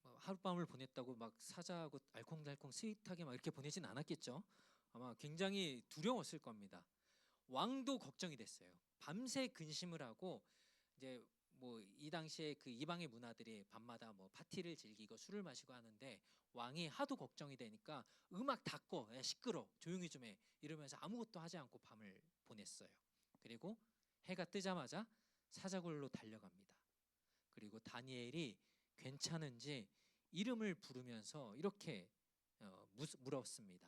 하룻밤을 보냈다고 막 사자하고 알콩달콩 스윗하게 막 이렇게 보내진 않았겠죠. 아마 굉장히 두려웠을 겁니다. 왕도 걱정이 됐어요. 밤새 근심을 하고 이제 뭐 이 당시에 그 이방의 문화들이 밤마다 뭐 파티를 즐기고 술을 마시고 하는데 왕이 하도 걱정이 되니까 음악 다 꺼, 야, 시끄러, 조용히 좀 해 이러면서 아무것도 하지 않고 밤을 보냈어요. 그리고 해가 뜨자마자 사자굴로 달려갑니다. 그리고 다니엘이 괜찮은지 이름을 부르면서 이렇게 물었습니다.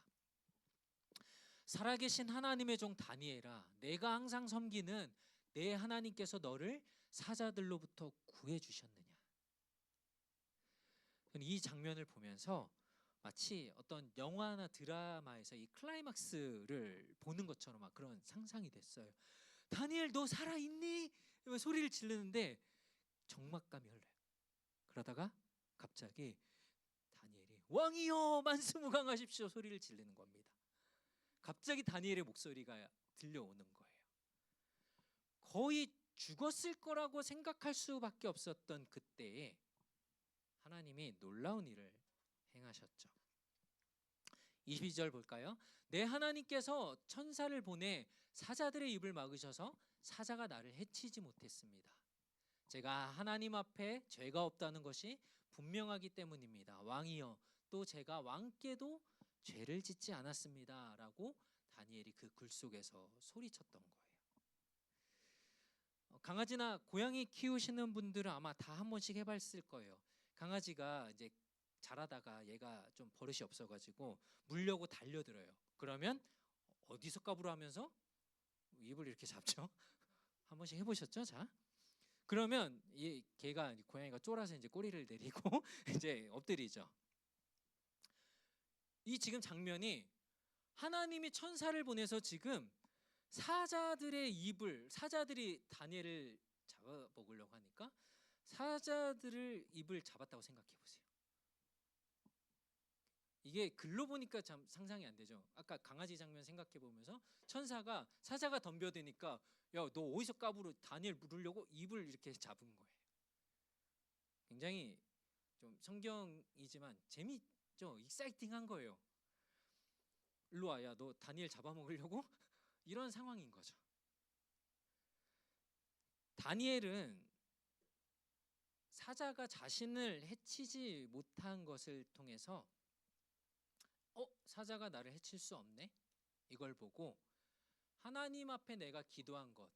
살아계신 하나님의 종 다니엘아, 내가 항상 섬기는 내 하나님께서 너를 사자들로부터 구해 주셨느냐? 이 장면을 보면서 마치 어떤 영화나 드라마에서 이 클라이막스를 보는 것처럼 막 그런 상상이 됐어요. 다니엘 너 살아있니? 이러면 소리를 지르는데 적막감이 흘러요. 그러다가 갑자기 다니엘이 왕이여 만수무강하십시오 소리를 지르는 겁니다. 갑자기 다니엘의 목소리가 들려오는 거예요. 거의 죽었을 거라고 생각할 수밖에 없었던 그때에 하나님이 놀라운 일을 행하셨죠. 22절 볼까요? 내 하나님께서 천사를 보내 사자들의 입을 막으셔서 사자가 나를 해치지 못했습니다. 제가 하나님 앞에 죄가 없다는 것이 분명하기 때문입니다. 왕이여 또 제가 왕께도 죄를 짓지 않았습니다 라고 다니엘이 그 굴 속에서 소리쳤던 거예요. 강아지나 고양이 키우시는 분들은 아마 다 한 번씩 해봤을 거예요. 강아지가 이제 자라다가 얘가 좀 버릇이 없어가지고 물려고 달려들어요. 그러면 어디서 까불어 하면서 입을 이렇게 잡죠. 한 번씩 해보셨죠? 자, 그러면 이 걔가 고양이가 쫄아서 이제 꼬리를 내리고 이제 엎드리죠. 이 지금 장면이 하나님이 천사를 보내서 지금 사자들이 다니엘을 잡아먹으려고 하니까 사자들을 입을 잡았다고 생각해 보세요. 이게 글로 보니까 참 상상이 안 되죠. 아까 강아지 장면 생각해 보면서 천사가 사자가 덤벼드니까 야 너 어디서 까불어 다니엘 물으려고 입을 이렇게 잡은 거예요. 굉장히 좀 성경이지만 재밌죠. 익사이팅한 거예요. 일로 와, 야 너 다니엘 잡아먹으려고? 이런 상황인 거죠. 다니엘은 사자가 자신을 해치지 못한 것을 통해서 사자가 나를 해칠 수 없네? 이걸 보고 하나님 앞에 내가 기도한 것,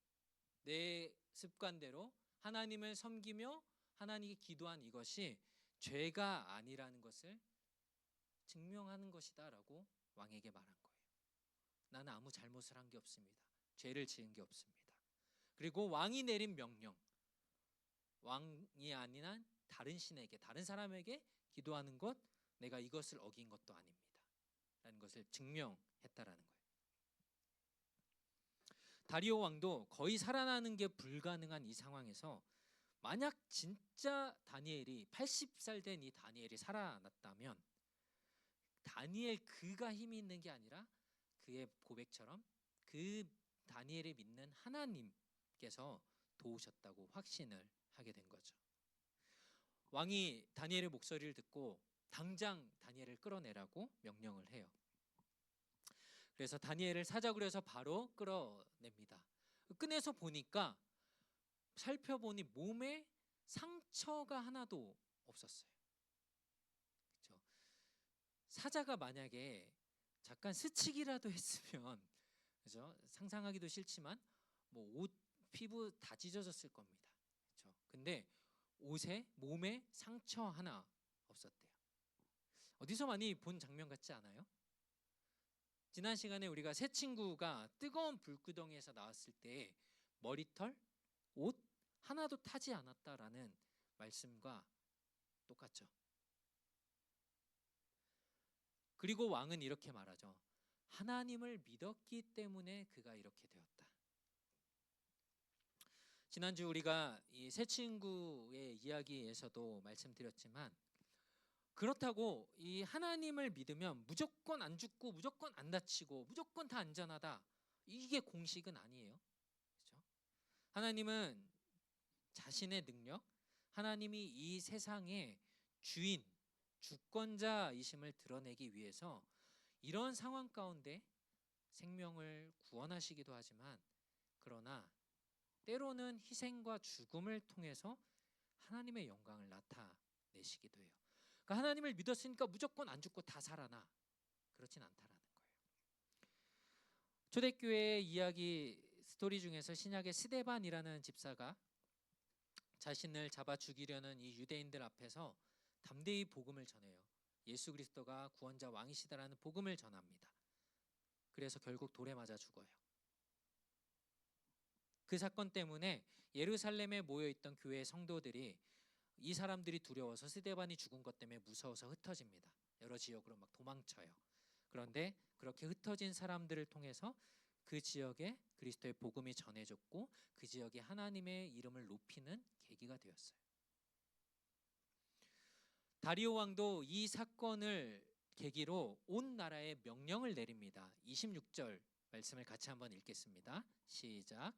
내 습관대로 하나님을 섬기며 하나님께 기도한 이것이 죄가 아니라는 것을 증명하는 것이다 라고 왕에게 말한 거예요. 나는 아무 잘못을 한 게 없습니다. 죄를 지은 게 없습니다. 그리고 왕이 내린 명령, 왕이 아닌 다른 신에게, 다른 사람에게 기도하는 것, 내가 이것을 어긴 것도 아닙니다 라는 것을 증명했다라는 거예요. 다리오 왕도 거의 살아나는 게 불가능한 이 상황에서 만약 진짜 다니엘이 80살 된 이 다니엘이 살아났다면 다니엘 그가 힘이 있는 게 아니라 그의 고백처럼 그 다니엘이 믿는 하나님께서 도우셨다고 확신을 하게 된 거죠. 왕이 다니엘의 목소리를 듣고 당장 다니엘을 끌어내라고 명령을 해요. 그래서 다니엘을 사자굴에서 바로 끌어냅니다. 꺼내서 보니까 살펴보니 몸에 상처가 하나도 없었어요. 그렇죠? 사자가 만약에 잠깐 스치기라도 했으면 그죠? 상상하기도 싫지만 뭐 옷, 피부 다 찢어졌을 겁니다. 그렇죠? 근데 옷에 몸에 상처 하나 없었대요. 어디서 많이 본 장면 같지 않아요? 지난 시간에 우리가 새 친구가 뜨거운 불구덩이에서 나왔을 때 머리털, 옷 하나도 타지 않았다라는 말씀과 똑같죠. 그리고 왕은 이렇게 말하죠. 하나님을 믿었기 때문에 그가 이렇게 되었다. 지난주 우리가 이 새 친구의 이야기에서도 말씀드렸지만 그렇다고 이 하나님을 믿으면 무조건 안 죽고 무조건 안 다치고 무조건 다 안전하다. 이게 공식은 아니에요. 그렇죠? 하나님은 자신의 능력, 하나님이 이 세상의 주인, 주권자이심을 드러내기 위해서 이런 상황 가운데 생명을 구원하시기도 하지만 그러나 때로는 희생과 죽음을 통해서 하나님의 영광을 나타내시기도 해요. 그러니까 하나님을 믿었으니까 무조건 안 죽고 다 살아나. 그렇진 않다라는 거예요. 초대교회 이야기 스토리 중에서 신약의 스데반이라는 집사가 자신을 잡아 죽이려는 이 유대인들 앞에서 담대히 복음을 전해요. 예수 그리스도가 구원자 왕이시다라는 복음을 전합니다. 그래서 결국 돌에 맞아 죽어요. 그 사건 때문에 예루살렘에 모여있던 교회 성도들이 이 사람들이 두려워서 스데반이 죽은 것 때문에 무서워서 흩어집니다. 여러 지역으로 막 도망쳐요. 그런데 그렇게 흩어진 사람들을 통해서 그 지역에 그리스도의 복음이 전해졌고 그 지역이 하나님의 이름을 높이는 계기가 되었어요. 다리오 왕도 이 사건을 계기로 온 나라에 명령을 내립니다. 26절 말씀을 같이 한번 읽겠습니다. 시작.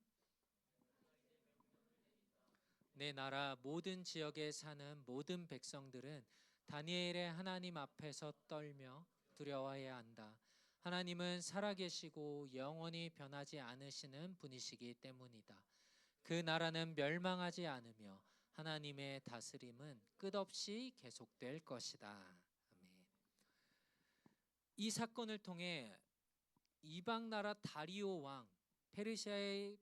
내 나라 모든 지역에 사는 모든 백성들은 다니엘의 하나님 앞에서 떨며 두려워해야 한다. 하나님은 살아계시고 영원히 변하지 않으시는 분이시기 때문이다. 그 나라는 멸망하지 않으며 하나님의 다스림은 끝없이 계속될 것이다. 아멘. 이 사건을 통해 이방 나라 다리오 왕, 페르시아의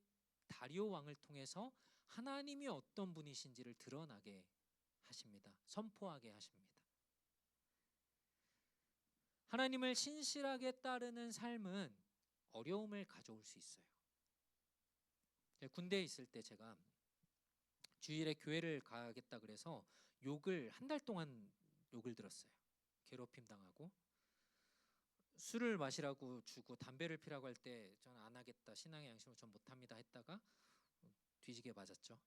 다리오 왕을 통해서 하나님이 어떤 분이신지를 드러나게 하십니다. 선포하게 하십니다. 하나님을 신실하게 따르는 삶은 어려움을 가져올 수 있어요. 군대에 있을 때 제가 주일에 교회를 가겠다 그래서 욕을 한 달 동안 욕을 들었어요. 괴롭힘 당하고 술을 마시라고 주고 담배를 피라고 할 때 저는 안 하겠다, 신앙의 양심으로 전 못합니다 했다가 뒤지게 맞았죠.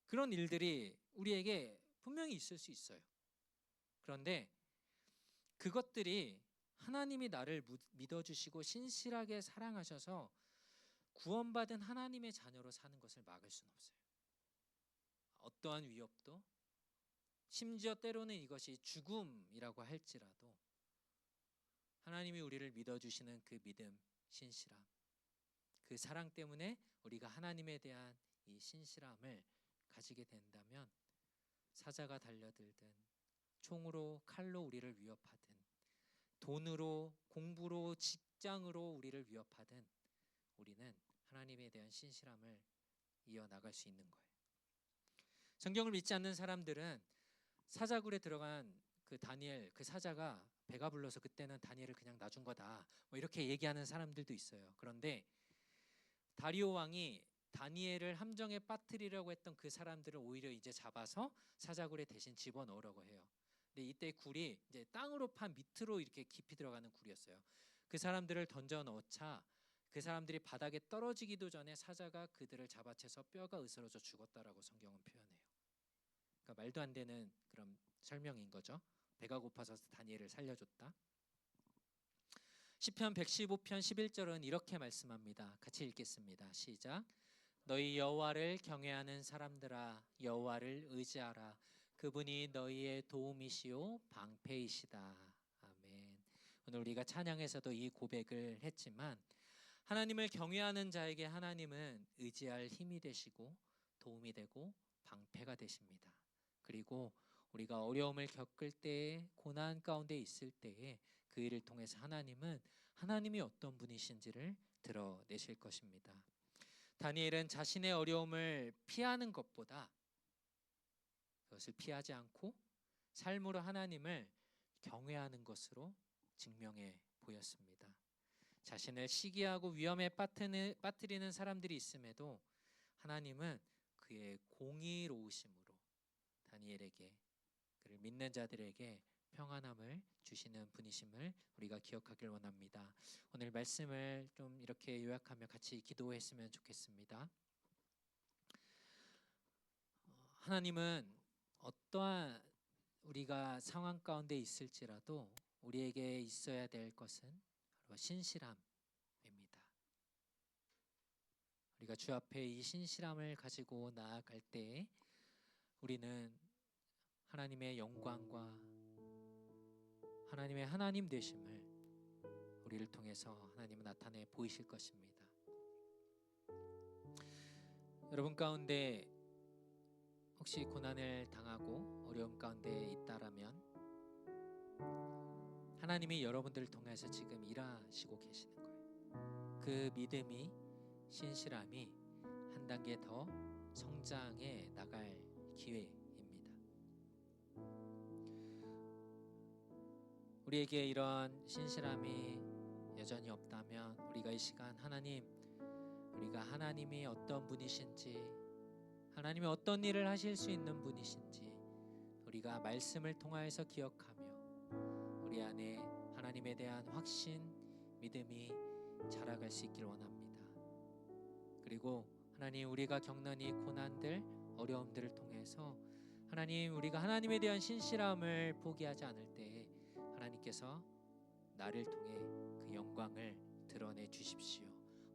그런 일들이 우리에게 분명히 있을 수 있어요. 그런데 그것들이 하나님이 나를 믿어주시고 신실하게 사랑하셔서 구원받은 하나님의 자녀로 사는 것을 막을 수는 없어요. 어떠한 위협도, 심지어 때로는 이것이 죽음이라고 할지라도 하나님이 우리를 믿어주시는 그 믿음, 신실함, 그 사랑 때문에 우리가 하나님에 대한 이 신실함을 가지게 된다면 사자가 달려들든 총으로 칼로 우리를 위협하든 돈으로, 공부로, 직장으로 우리를 위협하든 우리는 하나님에 대한 신실함을 이어나갈 수 있는 거예요. 성경을 믿지 않는 사람들은 사자굴에 들어간 그 다니엘, 그 사자가 배가 불러서 그때는 다니엘을 그냥 놔준 거다, 뭐 이렇게 얘기하는 사람들도 있어요. 그런데 다리오 왕이 다니엘을 함정에 빠뜨리려고 했던 그 사람들을 오히려 이제 잡아서 사자굴에 대신 집어넣으려고 해요. 근데 이때 굴이 이제 땅으로 판 밑으로 이렇게 깊이 들어가는 굴이었어요. 그 사람들을 던져 넣자 그 사람들이 바닥에 떨어지기도 전에 사자가 그들을 잡아채서 뼈가 으스러져 죽었다라고 성경은 표현해요. 그러니까 말도 안 되는 그런 설명인 거죠. 배가 고파서 다니엘을 살려줬다. 시편 115편 11절은 이렇게 말씀합니다. 같이 읽겠습니다. 시작. 너희 여호와를 경외하는 사람들아, 여호와를 의지하라. 그분이 너희의 도움이시요 방패이시다. 아멘. 오늘 우리가 찬양에서도 이 고백을 했지만 하나님을 경외하는 자에게 하나님은 의지할 힘이 되시고 도움이 되고 방패가 되십니다. 그리고 우리가 어려움을 겪을 때에, 고난 가운데 있을 때에 그 일을 통해서 하나님은 하나님이 어떤 분이신지를 드러내실 것입니다. 다니엘은 자신의 어려움을 피하는 것보다 그것을 피하지 않고 삶으로 하나님을 경외하는 것으로 증명해 보였습니다. 자신을 시기하고 위험에 빠뜨리는 사람들이 있음에도 하나님은 그의 공의로우심으로 다니엘에게, 그를 믿는 자들에게 평안함을 주시는 분이심을 우리가 기억하길 원합니다. 오늘 말씀을 좀 이렇게 요약하며 같이 기도했으면 좋겠습니다. 하나님은 어떠한 우리가 상황 가운데 있을지라도 우리에게 있어야 될 것은 바로 신실함입니다. 우리가 주 앞에 이 신실함을 가지고 나아갈 때 우리는 하나님의 영광과 하나님의 하나님 되심을 우리를 통해서 하나님은 나타내 보이실 것입니다. 여러분 가운데 혹시 고난을 당하고 어려움 가운데 있다라면 하나님이 여러분들을 통해서 지금 일하시고 계시는 거예요. 그 믿음이, 신실함이 한 단계 더 성장해 나갈 기회입니다. 우리에게 이런 신실함이 여전히 없다면 우리가 이 시간 하나님, 우리가 하나님이 어떤 분이신지 하나님이 어떤 일을 하실 수 있는 분이신지 우리가 말씀을 통하여서 기억하며 우리 안에 하나님에 대한 확신, 믿음이 자라갈 수 있길 원합니다. 그리고 하나님, 우리가 겪는 이 고난들, 어려움들을 통해서 하나님, 우리가 하나님에 대한 신실함을 포기하지 않을 때 하나님께서 나를 통해 그 영광을 드러내 주십시오.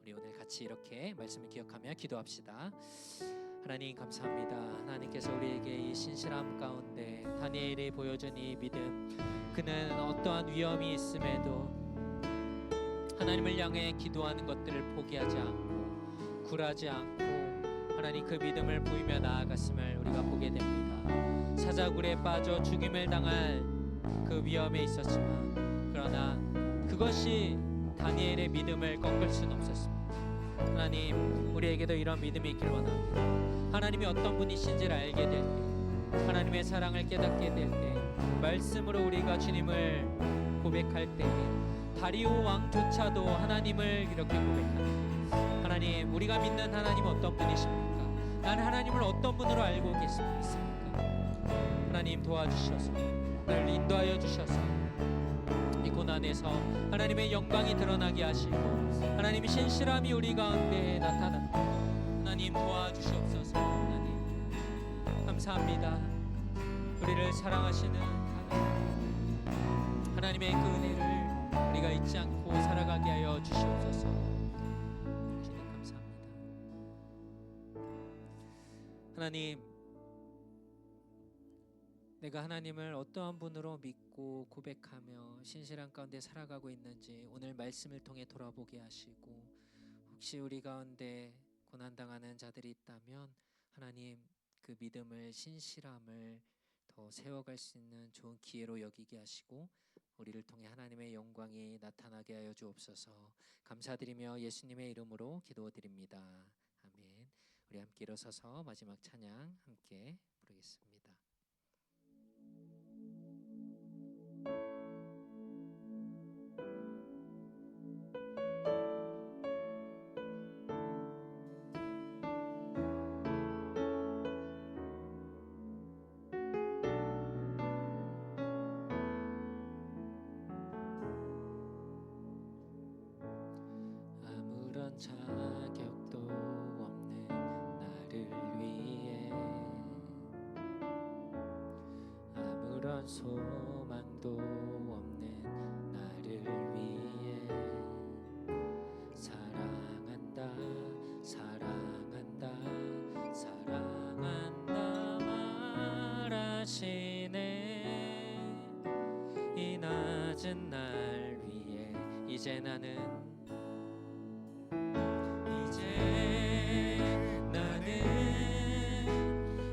우리 오늘 같이 이렇게 말씀을 기억하며 기도합시다. 하나님 감사합니다. 하나님께서 우리에게 이 신실함 가운데 다니엘이 보여준 이 믿음, 그는 어떠한 위험이 있음에도 하나님을 향해 기도하는 것들을 포기하지 않고 굴하지 않고 하나님 그 믿음을 보이며 나아갔음을 우리가 보게 됩니다. 사자굴에 빠져 죽임을 당할 그 위험에 있었지만 그러나 그것이 다니엘의 믿음을 꺾을 수는 없었습니다. 하나님, 우리에게도 이런 믿음이 있길 원합니다. 하나님이 어떤 분이신지를 알게 될 때, 하나님의 사랑을 깨닫게 될 때, 말씀으로 우리가 주님을 고백할 때 다리오 왕조차도 하나님을 이렇게 고백하는, 하나님, 우리가 믿는 하나님 어떤 분이십니까? 난 하나님을 어떤 분으로 알고 있습니까? 하나님 도와주셔서 나를 인도하여 주셔서 이 고난에서 하나님의 영광이 드러나게 하시고 하나님의 신실함이 우리 가운데 나타납니다. 하나님 도와주시옵소서. 하나님 감사합니다. 우리를 사랑하시는 하나님의 그 은혜를 우리가 잊지 않고 살아가게 하여 주시옵소서. 주님 감사합니다. 하나님, 내가 하나님을 어떠한 분으로 믿고 고백하며 신실한 가운데 살아가고 있는지 오늘 말씀을 통해 돌아보게 하시고, 혹시 우리 가운데 고난당하는 자들이 있다면 하나님 그 믿음을, 신실함을 더 세워갈 수 있는 좋은 기회로 여기게 하시고 우리를 통해 하나님의 영광이 나타나게 하여 주옵소서. 감사드리며 예수님의 이름으로 기도드립니다. 아멘. 우리 함께 일어서서 마지막 찬양 함께 부르겠습니다. 아무런 자격도 없는 나를 위해, 아무런 소망도 없는 나를 위해 사랑한다, 사랑한다, 사랑한다 말하시네. 이 낮은 날 위해 이제 나는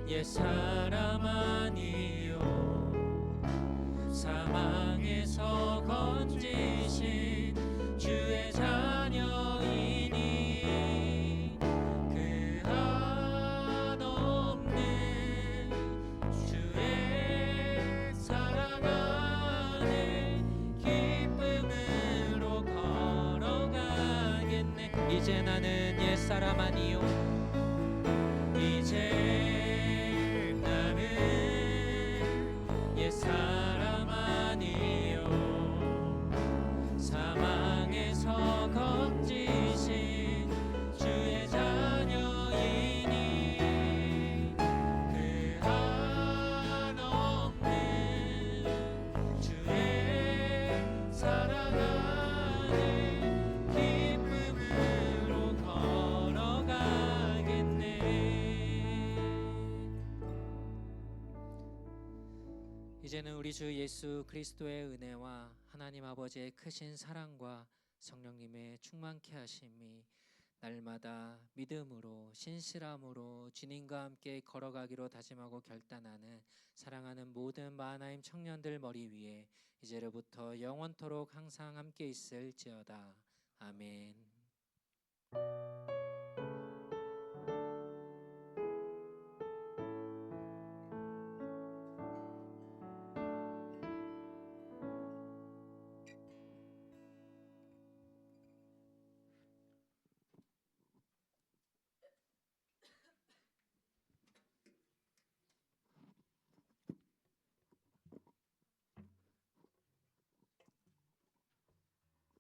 옛사람 아니요 사망에서 건지신 주의 자녀이니 그 한없는 주의 사랑 안에 기쁨으로 걸어가겠네. 이제 나는 옛사람 아니요 이제 나는 옛사람 아니요 사망에서 건지신 주의 자녀이니 그 한없는 주의 사랑 안에 기쁨으로 걸어가겠네. 이제는 우리 주 예수 그리스도의 은혜와 하나님 아버지의 크신 사랑과 성령님의 충만케 하심이 날마다 믿음으로 신실함으로 주님과 함께 걸어가기로 다짐하고 결단하는 사랑하는 모든 마하나임 청년들 머리 위에 이제로부터 영원토록 항상 함께 있을지어다. 아멘.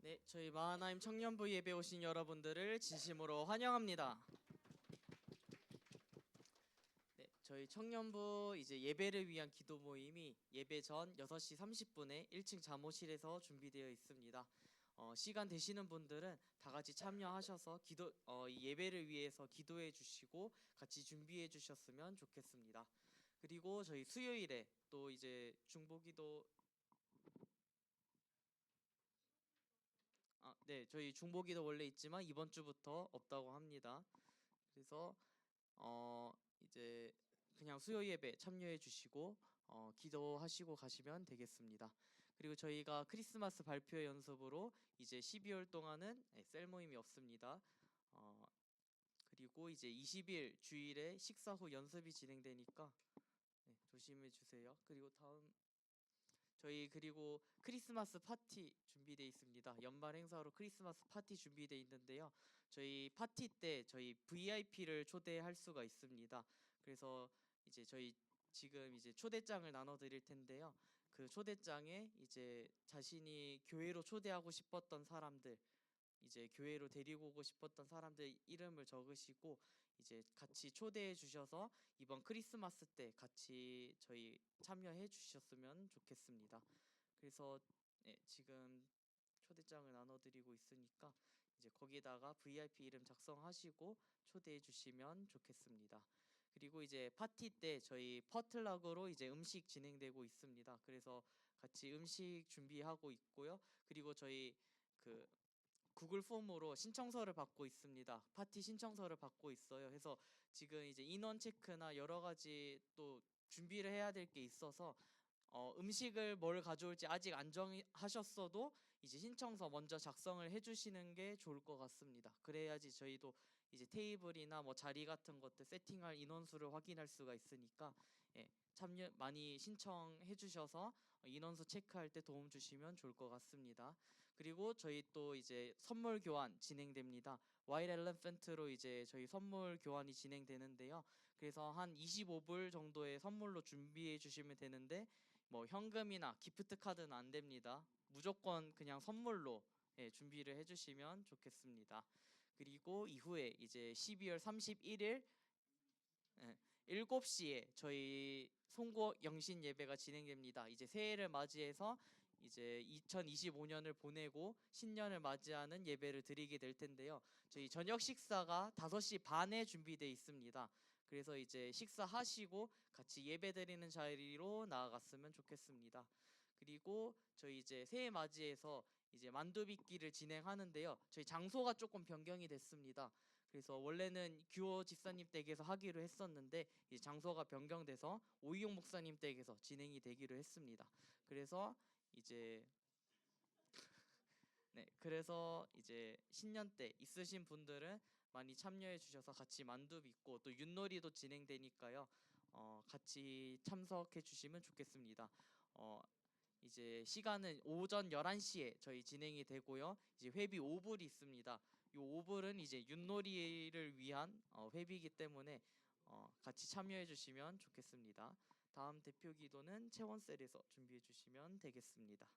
네, 저희 마하나임 청년부 예배 오신 여러분들을 진심으로 환영합니다. 네, 저희 청년부 이제 예배를 위한 기도 모임이 예배 전 6시 30분에 1층 잠옷실에서 준비되어 있습니다. 시간 되시는 분들은 다 같이 참여하셔서 이 예배를 위해서 기도해 주시고 같이 준비해 주셨으면 좋겠습니다. 그리고 저희 수요일에 또 이제 중보기도 네, 저희 중보기도 원래 있지만 이번 주부터 없다고 합니다. 그래서 이제 그냥 수요 예배 참여해 주시고 기도하시고 가시면 되겠습니다. 그리고 저희가 크리스마스 발표 연습으로 이제 12월 동안은 셀 모임이 없습니다. 그리고 이제 20일 주일에 식사 후 연습이 진행되니까 조심해 주세요. 그리고 그리고 크리스마스 파티 준비돼 있습니다. 연말 행사로 크리스마스 파티 준비돼 있는데요. 저희 파티 때 저희 VIP를 초대할 수가 있습니다. 그래서 이제 저희 지금 이제 초대장을 나눠 드릴 텐데요. 그 초대장에 이제 자신이 교회로 초대하고 싶었던 사람들, 이제 교회로 데리고 오고 싶었던 사람들 이름을 적으시고 이제 같이 초대해 주셔서 이번 크리스마스 때 같이 저희 참여해 주셨으면 좋겠습니다. 그래서 지금 초대장을 나눠드리고 있으니까 이제 거기다가 VIP 이름 작성하시고 초대해 주시면 좋겠습니다. 그리고 이제 파티 때 저희 퍼틀락으로 이제 음식 진행되고 있습니다. 그래서 같이 음식 준비하고 있고요. 그리고 저희 그 구글 폼으로 신청서를 받고 있습니다. 파티 신청서를 받고 있어요. 그래서 지금 이제 인원 체크나 여러 가지 또 준비를 해야 될 게 있어서 음식을 뭘 가져올지 아직 안 정하셨어도 이제 신청서 먼저 작성을 해주시는 게 좋을 것 같습니다. 그래야지 저희도 이제 테이블이나 뭐 자리 같은 것들 세팅할 인원수를 확인할 수가 있으니까 참여 많이 신청해 주셔서 인원수 체크할 때 도움 주시면 좋을 것 같습니다. 그리고 저희 또 이제 선물 교환 진행됩니다. 와이드 엘리펀트로 이제 저희 선물 교환이 진행되는데요. 그래서 한 25불 정도의 선물로 준비해 주시면 되는데 뭐 현금이나 기프트 카드는 안 됩니다. 무조건 그냥 선물로 준비를 해주시면 좋겠습니다. 그리고 이후에 이제 12월 31일 7시에 저희 송곡 영신 예배가 진행됩니다. 이제 새해를 맞이해서 이제 2025년을 보내고 신년을 맞이하는 예배를 드리게 될 텐데요. 저희 저녁 식사가 5시 반에 준비되어 있습니다. 그래서 이제 식사하시고 같이 예배 드리는 자리로 나아갔으면 좋겠습니다. 그리고 저희 이제 새해 맞이해서 이제 만두빚기를 진행하는데요. 저희 장소가 조금 변경이 됐습니다. 그래서 원래는 규호 집사님 댁에서 하기로 했었는데 이제 장소가 변경돼서 오이용 목사님 댁에서 진행이 되기로 했습니다. 그래서 이제 그래서 이제 신년 때 있으신 분들은 많이 참여해 주셔서 같이 만두 빚고 또 윷놀이도 진행되니까요. 같이 참석해 주시면 좋겠습니다. 이제 시간은 오전 11시에 저희 진행이 되고요. 이제 회비 5불이 있습니다. 이 5불은 이제 윷놀이를 위한 회비이기 때문에 같이 참여해 주시면 좋겠습니다. 다음 대표 기도는 채원셀에서 준비해 주시면 되겠습니다.